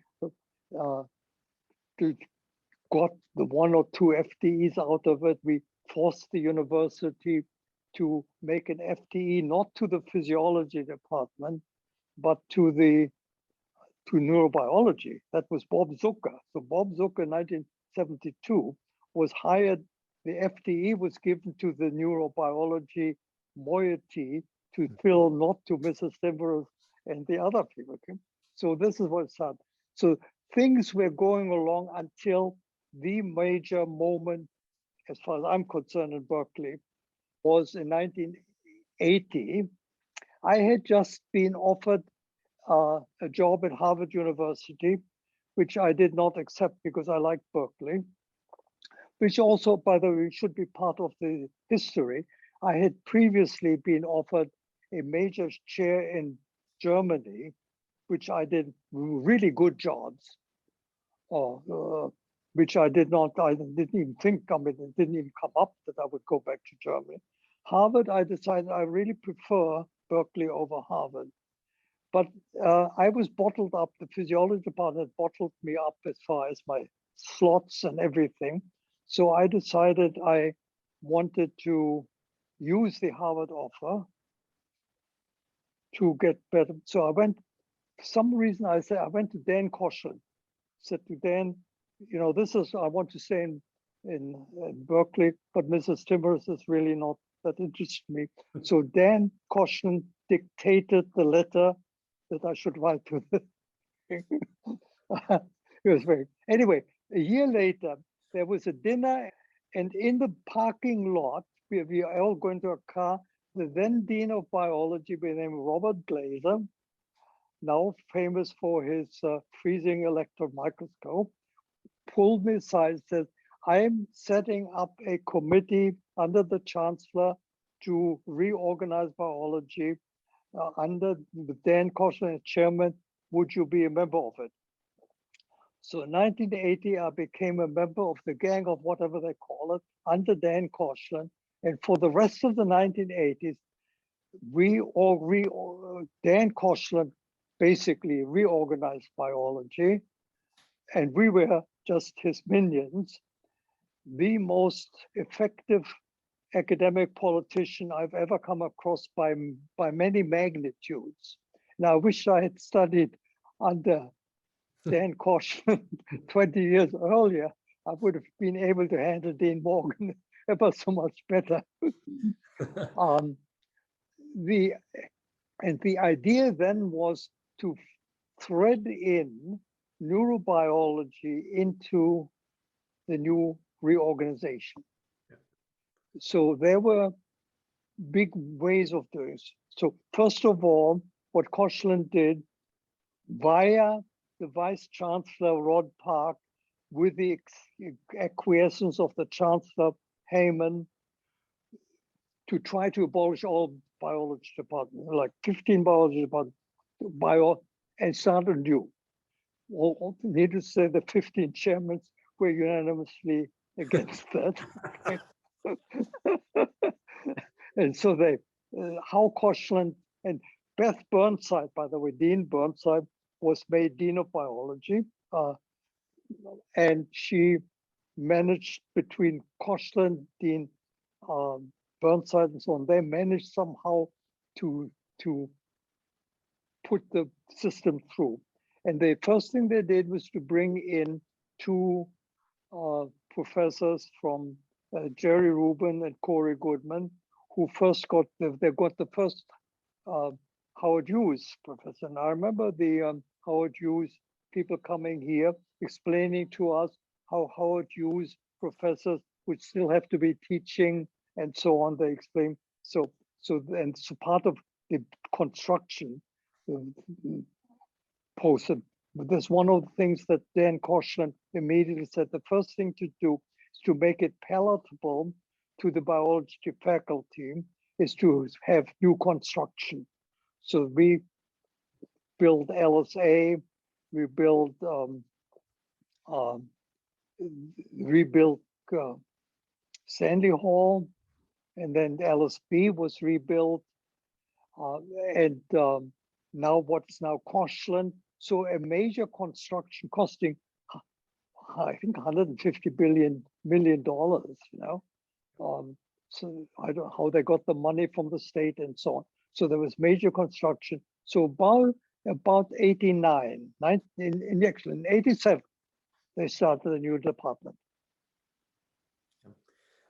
got the 1 or 2 FTEs out of it. We forced the university to make an FTE not to the physiology department, but to neurobiology. That was Bob Zucker. So Bob Zucker in 1972 was hired. The FTE was given to the neurobiology moiety to fill, not to Mrs. Timber's and the other people. Okay? So this is what's happened. So things were going along until the major moment, as far as I'm concerned, in Berkeley, was in 1980. I had just been offered a job at Harvard University, which I did not accept because I liked Berkeley, which also, by the way, should be part of the history. I had previously been offered a major chair in Germany, which I did really good jobs, which I didn't even think, it didn't even come up that I would go back to Germany. Harvard, I decided I really prefer Berkeley over Harvard. But I was bottled up, the physiology department bottled me up as far as my slots and everything. So I decided I wanted to use the Harvard offer to get better. So I went, for some reason I went to Dan Koshland, said to Dan, this is, I want to stay in Berkeley, but Mrs. Timbers is really not that interested me. So Dan Koshland dictated the letter that I should write to the it was very, anyway, a year later, there was a dinner, and in the parking lot, we are all going to a car. The then Dean of Biology, by the name of Robert Glaser, now famous for his freezing electron microscope, pulled me aside and said, I'm setting up a committee under the Chancellor to reorganize biology under Dan Koshland as chairman. Would you be a member of it? So in 1980, I became a member of the gang of whatever they call it under Dan Koshland. And for the rest of the 1980s, Dan Koshland basically reorganized biology, and we were just his minions. The most effective academic politician I've ever come across by many magnitudes. Now, I wish I had studied under Dan Koshland 20 years earlier. I would have been able to handle Dean Morgan ever so much better. The idea then was to thread in neurobiology into the new reorganization. Yeah. So there were big ways of doing it. So first of all, what Koshland did via the Vice Chancellor Rod Park, with the acquiescence of the Chancellor Heyman, to try to abolish all biology departments, like 15 biology departments, and start anew. Well, needless to say, the 15 chairmen were unanimously against that. And so they, how Koshland and Beth Burnside, by the way, Dean Burnside, was made Dean of Biology. And she managed between Koshland, Dean Burnside, and so on. They managed somehow to put the system through. And the first thing they did was to bring in two professors from Jerry Rubin and Corey Goodman, who first got the first Howard Hughes professor. And I remember the Howard Hughes people coming here explaining to us how Howard Hughes professors would still have to be teaching and so on. They explained so part of the construction posted. That's one of the things that Dan Koshland immediately said. The first thing to do is to make it palatable to the biology faculty, is to have new construction. So we built LSA, we built rebuilt Sandy Hall, and then LSB was rebuilt, and now what's now Koshland. So a major construction costing, I think, $150 million. So I don't know how they got the money from the state and so on. So there was major construction. So about 89, actually in 87, they started a new department.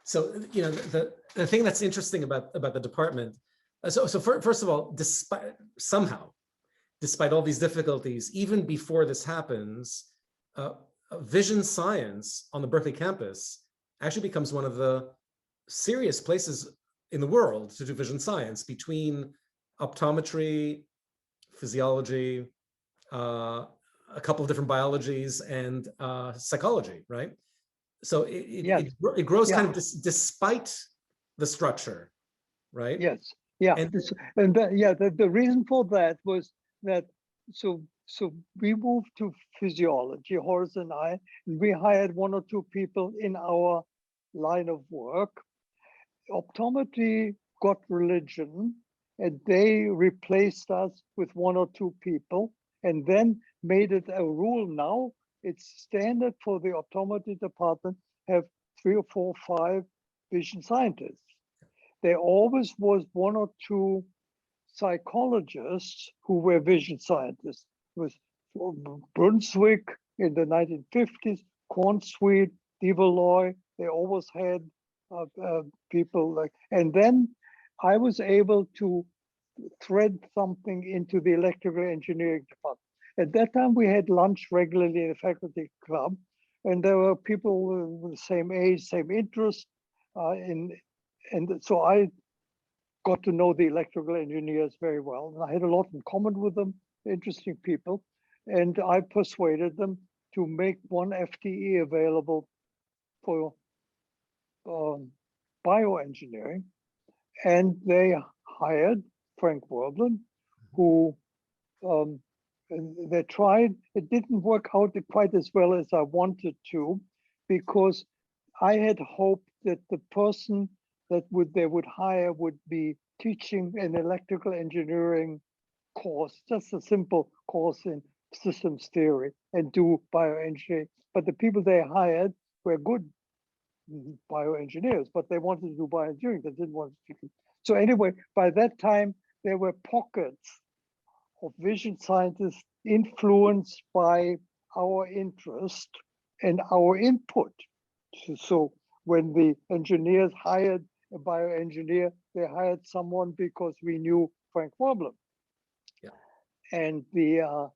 So, you know, the thing that's interesting about the department, first of all, despite all these difficulties, even before this happens, vision science on the Berkeley campus actually becomes one of the serious places in the world to do vision science, between optometry, physiology, a couple of different biologies, and psychology, right? So it grows kind of despite the structure, right? Yes, yeah, and the reason for that was that so we moved to physiology, Horace and I, and we hired one or two people in our line of work. Optometry got religion, and they replaced us with one or two people, and then made it a rule. Now it's standard for the optometry department have 3 or 4 or 5 vision scientists. There always was one or two psychologists who were vision scientists. It was Brunswick in the 1950s, Cornsweet, Deverloy. They always had people like, and then I was able to thread something into the electrical engineering department. At that time, we had lunch regularly in the faculty club, and there were people with the same age, same interest, and so I got to know the electrical engineers very well. And I had a lot in common with them, interesting people, and I persuaded them to make one FTE available for bioengineering, and they hired Frank Werblin, who they tried. It didn't work out quite as well as I wanted to, because I had hoped that the person that they would hire would be teaching an electrical engineering course, just a simple course in systems theory, and do bioengineering. But the people they hired were good bioengineers, but they wanted to do bioengineering. They didn't want to. So anyway, by that time, there were pockets of vision scientists influenced by our interest and our input. So when the engineers hired a bioengineer, they hired someone because we knew Frank Werblin. Yeah. And the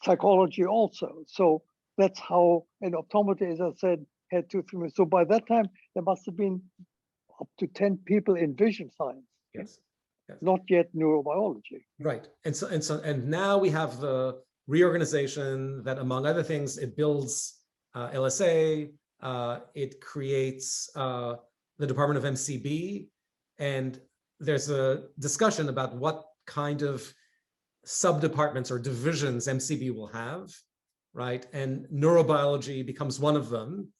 psychology also. So that's how an optometer, as I said, had 2-3 minutes. So by that time, there must have been up to 10 people in vision science. Yes. Yes. Not yet neurobiology. Right. And now we have the reorganization that, among other things, it builds LSA, it creates the Department of MCB, and there's a discussion about what kind of sub-departments or divisions MCB will have, right? And neurobiology becomes one of them.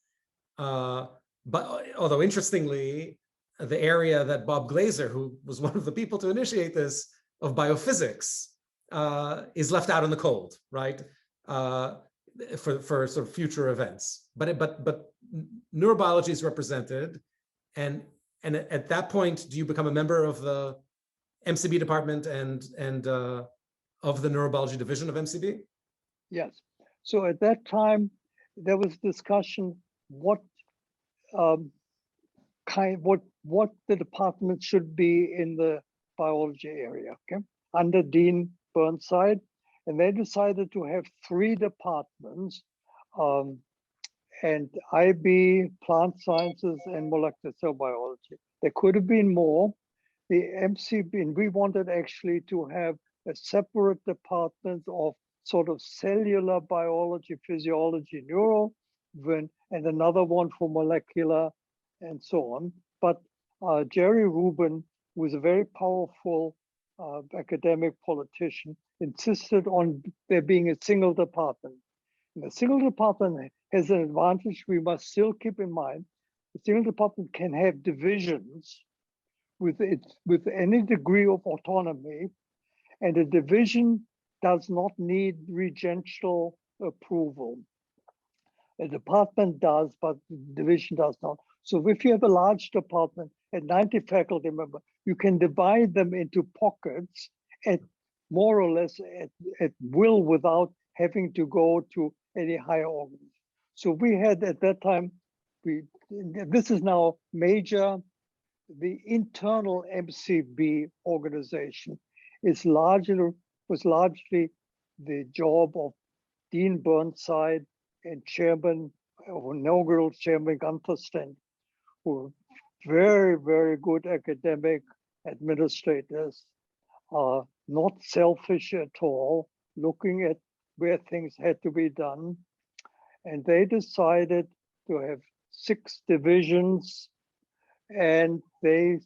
But although interestingly, the area that Bob Glazer, who was one of the people to initiate this, of biophysics, is left out in the cold, right? For sort of future events. But neurobiology is represented, and at that point, do you become a member of the MCB department and of the neurobiology division of MCB? Yes. So at that time, there was discussion what what the department should be in the biology area, okay, under Dean Burnside. And they decided to have 3 departments, and IB, plant sciences, and molecular cell biology. There could have been more. The MCB, and we wanted actually to have a separate department of sort of cellular biology, physiology, neuro, and another one for molecular and so on. But Jerry Rubin, who was a very powerful academic politician, insisted on there being a single department. And the single department has an advantage we must still keep in mind. The single department can have divisions with any degree of autonomy, and a division does not need regential approval. A department does, but the division does not. So if you have a large department at 90 faculty members, you can divide them into pockets at more or less at will without having to go to any higher organs. So we had at that time, this is now major, the internal MCB organization was largely the job of Dean Burnside and inaugural chairman Gunther Stent, who were very, very good academic administrators, not selfish at all, looking at where things had to be done. And they decided to have 6 divisions, and they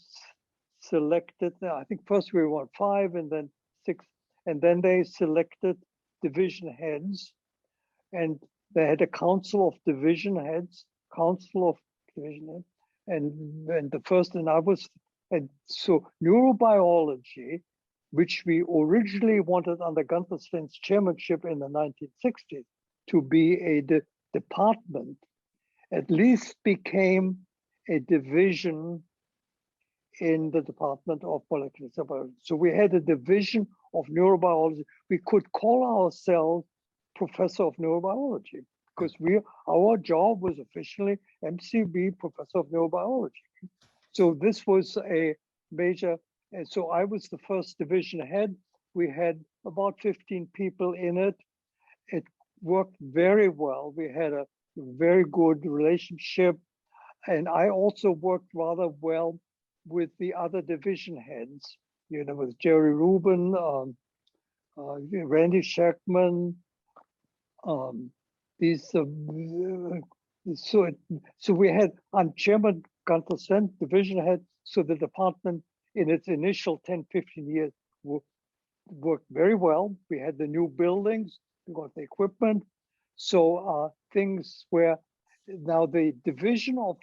selected, I think first we were 5 and then 6, and then they selected division heads, and they had a council of division heads, and the first, and so neurobiology, which we originally wanted under Gunther Stent's chairmanship in the 1960s to be a department, at least became a division in the Department of Molecular Cell Biology. So we had a division of neurobiology. We could call ourselves Professor of Neurobiology because our job was officially MCB Professor of Neurobiology. So this was a major, and so I was the first division head. We had about 15 people in it. It worked very well. We had a very good relationship. And I also worked rather well with the other division heads, with Jerry Rubin, Randy Shackman, so we had, I'm Chairman Gunther Stent, division head, so the department in its initial 10, 15 years worked very well. We had the new buildings, we got the equipment. So things where now the division of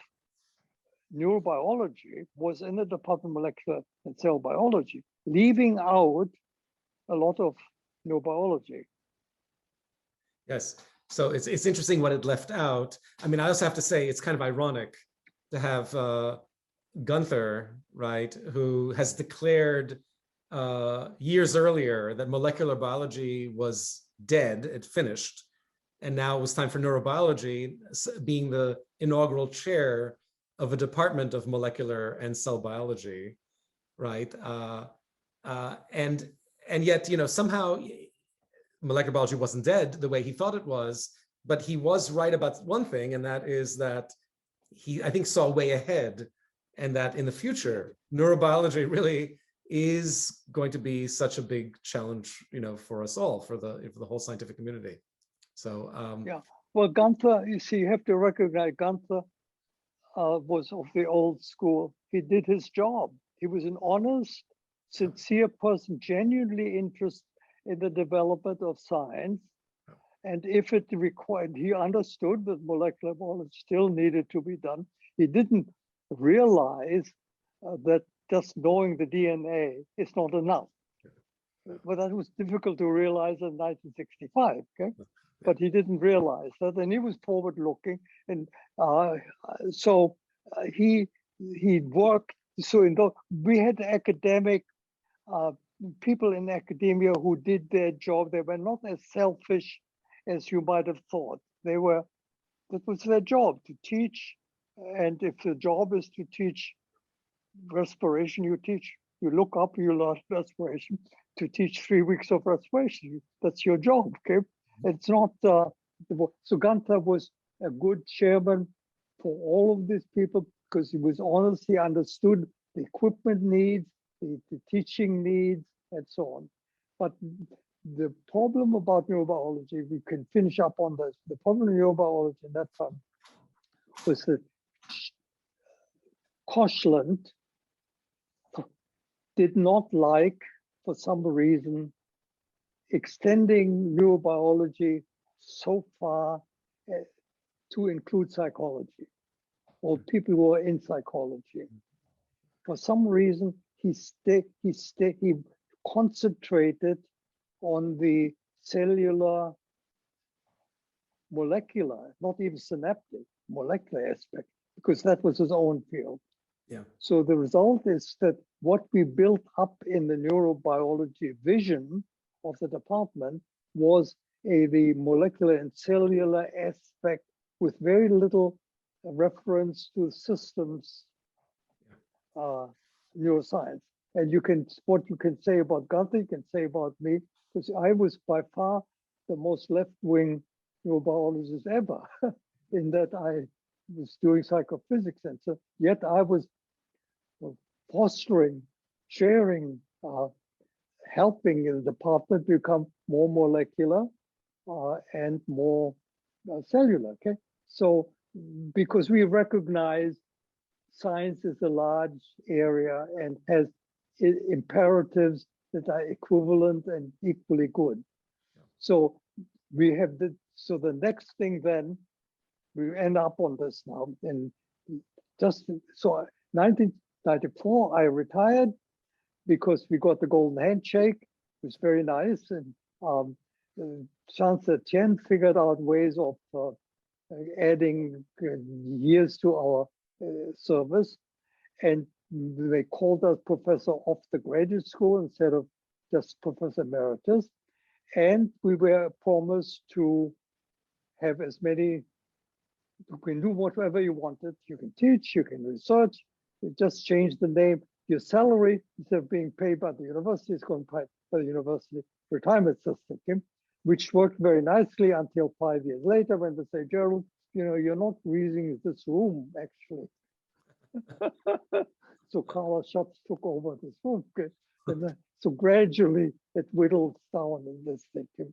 neurobiology was in the Department of Molecular and Cell Biology, leaving out a lot of neurobiology. Yes. So it's interesting what it left out. I mean, I also have to say it's kind of ironic to have Gunther, right, who has declared years earlier that molecular biology was dead, it finished, and now it was time for neurobiology, being the inaugural chair of a department of molecular and cell biology, right? And yet, somehow molecular biology wasn't dead the way he thought it was, but he was right about one thing, and that is that he, I think, saw way ahead, and that in the future, neurobiology really is going to be such a big challenge, for us all, for the whole scientific community. So yeah. Well, Gunther, you see, you have to recognize Gunther was of the old school. He did his job. He was an honest, sincere person, genuinely interested in the development of science. And if it required, he understood that molecular biology still needed to be done. He didn't realize that just knowing the DNA is not enough. But that was difficult to realize in 1965, okay? But he didn't realize that, and he was forward-looking, and so he worked. So we had academic people in academia who did their job. They were not as selfish as you might have thought. That was their job, to teach. And if the job is to teach respiration, you look up, you learn respiration. To teach 3 weeks of respiration, that's your job, okay? It's not, so Gunther was a good chairman for all of these people because he was honest, he understood the equipment needs, the teaching needs, and so on. But the problem about neurobiology, we can finish up on this. The problem in neurobiology in that time was that Koshland did not like, for some reason, extending neurobiology so far to include psychology or people who are in psychology. For some reason, he concentrated on the cellular, molecular, not even synaptic, molecular aspect, because that was his own field. Yeah. So the result is that what we built up in the neurobiology vision of the department was the molecular and cellular aspect with very little reference to systems neuroscience. And what you can say about Gunther, you can say about me, because I was by far the most left-wing neurobiologist ever, in that I was doing psychophysics, and so yet I was fostering, sharing, helping the department become more molecular and more cellular. Okay, so because we recognize science is a large area and has imperatives that are equivalent and equally good. So we have so the next thing then, we end up on this now. And just so 1994, I retired because we got the golden handshake. It was very nice. And Chancellor Tien figured out ways of adding years to our service. And they called us professor of the graduate school instead of just professor emeritus. And we were promised to have as many, you can do whatever you wanted. You can teach, you can research, you just change the name. Your salary, instead of being paid by the university, is going paid by the university retirement system, which worked very nicely until 5 years later when they say, Gerald, you're not using this room, actually. So Carla Schutz took over this room. Okay? And so gradually it whittles down in this thing.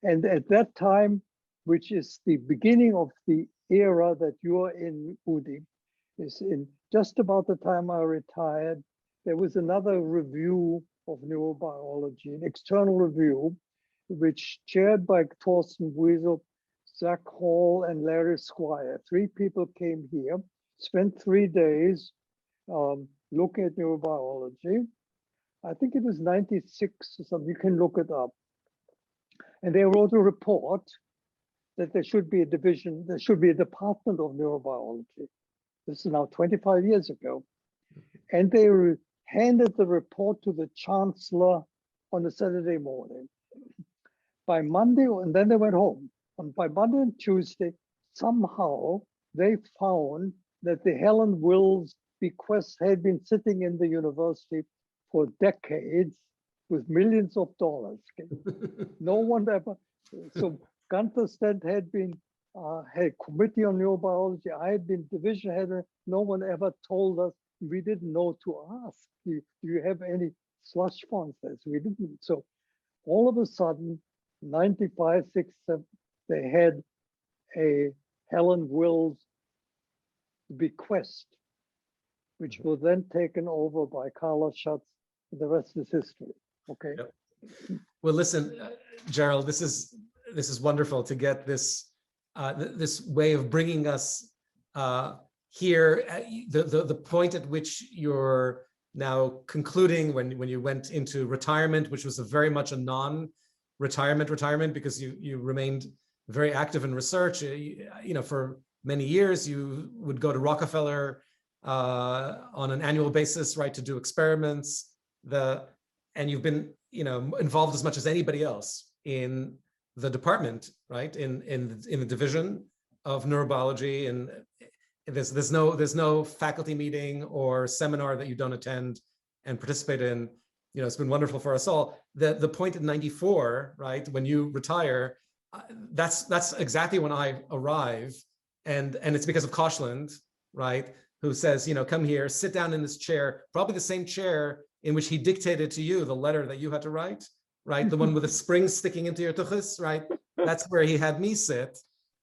And at that time, which is the beginning of the era that you're in, Udi, is in just about the time I retired, there was another review of neurobiology, an external review, which chaired by Thorsten Wiesel, Zach Hall, and Larry Squire. 3 people came here, spent 3 days looking at neurobiology. I think it was 96 or something, you can look it up. And they wrote a report that there should be a division, there should be a department of neurobiology. This is now 25 years ago. And they handed the report to the chancellor on a Saturday morning. By Monday, and then they went home. And by Monday and Tuesday, somehow they found that the Helen Wills bequest had been sitting in the university for decades with millions of dollars. Okay? No one ever, so Gunther Stent had been had committee on neurobiology. I had been division head. No one ever told us. We didn't know to ask. Do you have any slush funds? We didn't. So all of a sudden, 95, 6, 7, they had a Helen Wills bequest, which was then taken over by Carla Schatz. The rest is history. Okay. Yep. Well, listen, Gerald, this is wonderful to get this this way of bringing us here. The point at which you're now concluding when you went into retirement, which was very much a non-retirement because you remained very active in research. You know, for many years you would go to Rockefeller on an annual basis, right, to do experiments. And you've been, you know, involved as much as anybody else in the department, right, in the division of neurobiology, and there's no faculty meeting or seminar that you don't attend and participate in. You know, it's been wonderful for us all. The point in '94, right, when you retire, that's exactly when I arrive, and it's because of Koshland, right, who says, you know, come here, sit down in this chair, probably the same chair in which he dictated to you the letter that you had to write, right? The one with the springs sticking into your tuchus, right? That's where he had me sit,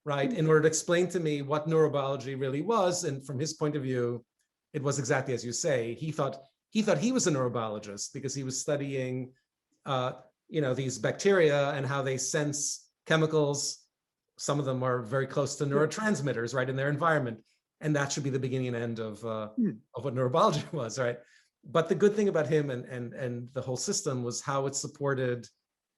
right? In order to explain to me what neurobiology really was. And from his point of view, it was exactly as you say. He thought he was a neurobiologist because he was studying, you know, these bacteria and how they sense chemicals. Some of them are very close to neurotransmitters, right, in their environment. And that should be the beginning and end of what neurobiology was, right? But the good thing about him and the whole system was how it supported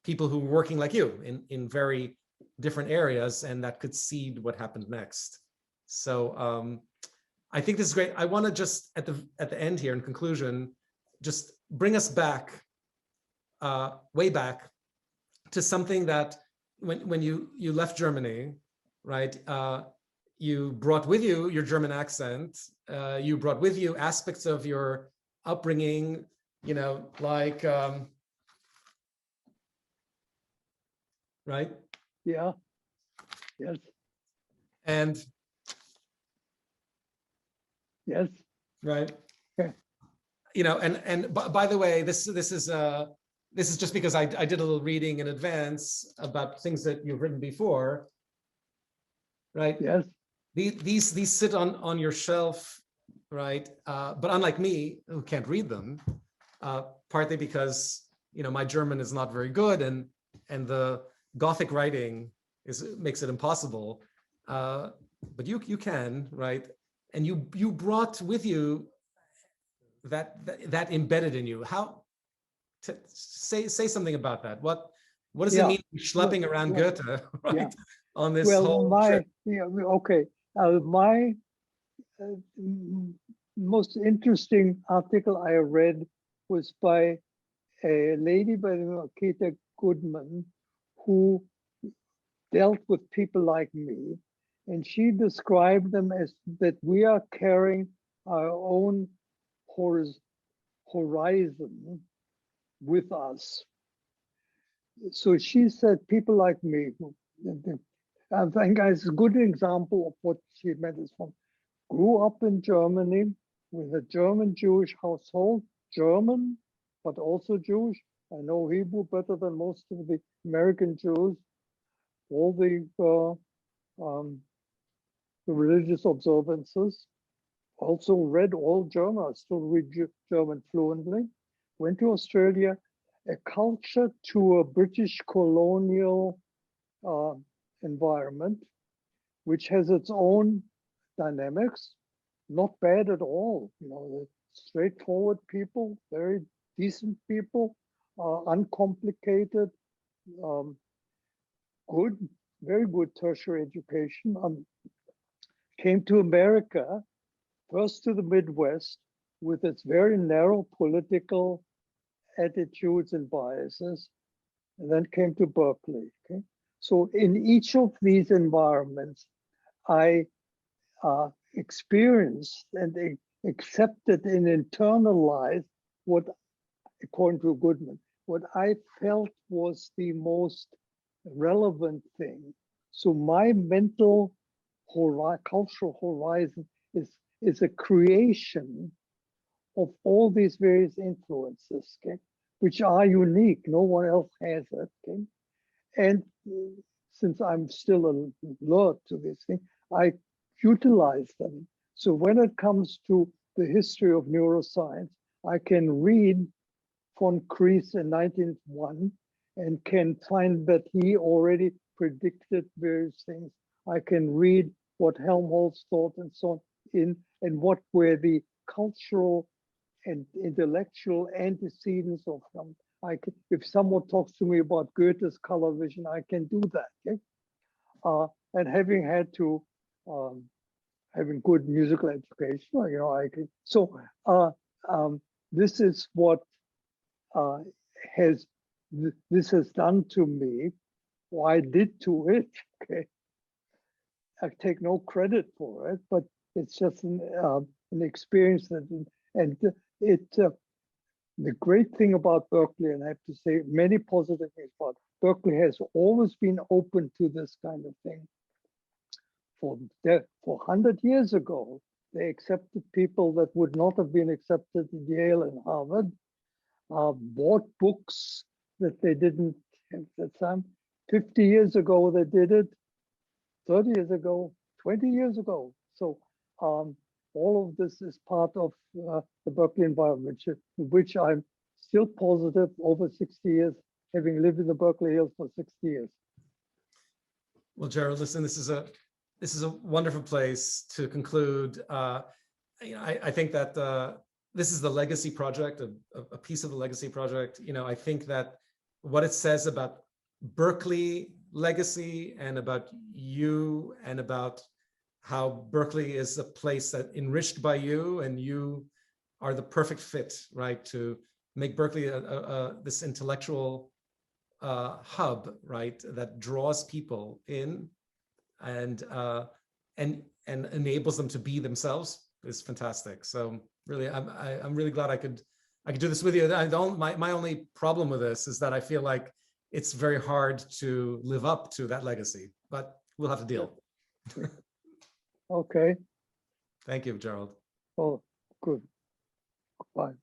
people who were working like you in very different areas, and that could seed what happened next. So I think this is great. I want to just at the end here in conclusion, just bring us back, way back, to something that when you left Germany, right? You brought with you your German accent. You brought with you aspects of your upbringing, you know, like, right? Yeah. Yes. And yes. Right. Okay. You know, and by the way, this is just because I did a little reading in advance about things that you've written before, right? Yes. These sit on your shelf, right? But unlike me, who can't read them, partly because, you know, my German is not very good, and the Gothic writing makes it impossible. But you can, right? And you brought with you that embedded in you. How to say something about that? What does it mean to be schlepping around Goethe, right? On this whole trip? Okay. My most interesting article I read was by a lady by the name of Kate Goodman, who dealt with people like me, and she described them as that we are carrying our own horizon with us. So she said people like me, I think it's a good example of what she meant is from, grew up in Germany with a German Jewish household, German, but also Jewish. I know Hebrew better than most of the American Jews. All the religious observances. Also read all German. I still read German fluently. Went to Australia, a culture to a British colonial environment, which has its own dynamics. Not bad at all. You know, straightforward people, very decent people, uncomplicated, good, very good tertiary education. Came to America, first to the Midwest, with its very narrow political attitudes and biases, and then came to Berkeley. Okay? So in each of these environments, I experienced and accepted and internalized what, according to Goodman, what I felt was the most relevant thing So my mental cultural horizon is a creation of all these various influences, okay, which are unique. No one else has it. Okay? And since I'm still alert to this thing, I utilize them. So when it comes to the history of neuroscience, I can read von Kries in 1901 and can find that he already predicted various things. I can read what Helmholtz thought and so on and what were the cultural and intellectual antecedents of them. If someone talks to me about Goethe's color vision, I can do that. Okay? And having had to having good musical education, you know, I can. So this is what this has done to me. What I did to it. Okay, I take no credit for it, but it's just an experience that, and it. The great thing about Berkeley, and I have to say many positive things about Berkeley, has always been open to this kind of thing. For 100 years ago, they accepted people that would not have been accepted at Yale and Harvard, bought books that they didn't have at the time. 50 years ago, they did it. 30 years ago, 20 years ago. So all of this is part of the Berkeley environment, which I'm still positive over 60 years, having lived in the Berkeley Hills for 60 years. Well, Gerald, listen, this is a wonderful place to conclude. You know, I think that this is the legacy project, a piece of the legacy project. You know, I think that what it says about Berkeley legacy and about you and about how Berkeley is a place that enriched by you, and you are the perfect fit, right, to make Berkeley this intellectual hub, right, that draws people in and enables them to be themselves is fantastic. So really, I'm really glad I could do this with you. My only problem with this is that I feel like it's very hard to live up to that legacy, but we'll have to deal. Okay. Thank you, Gerald. Oh, good. Bye.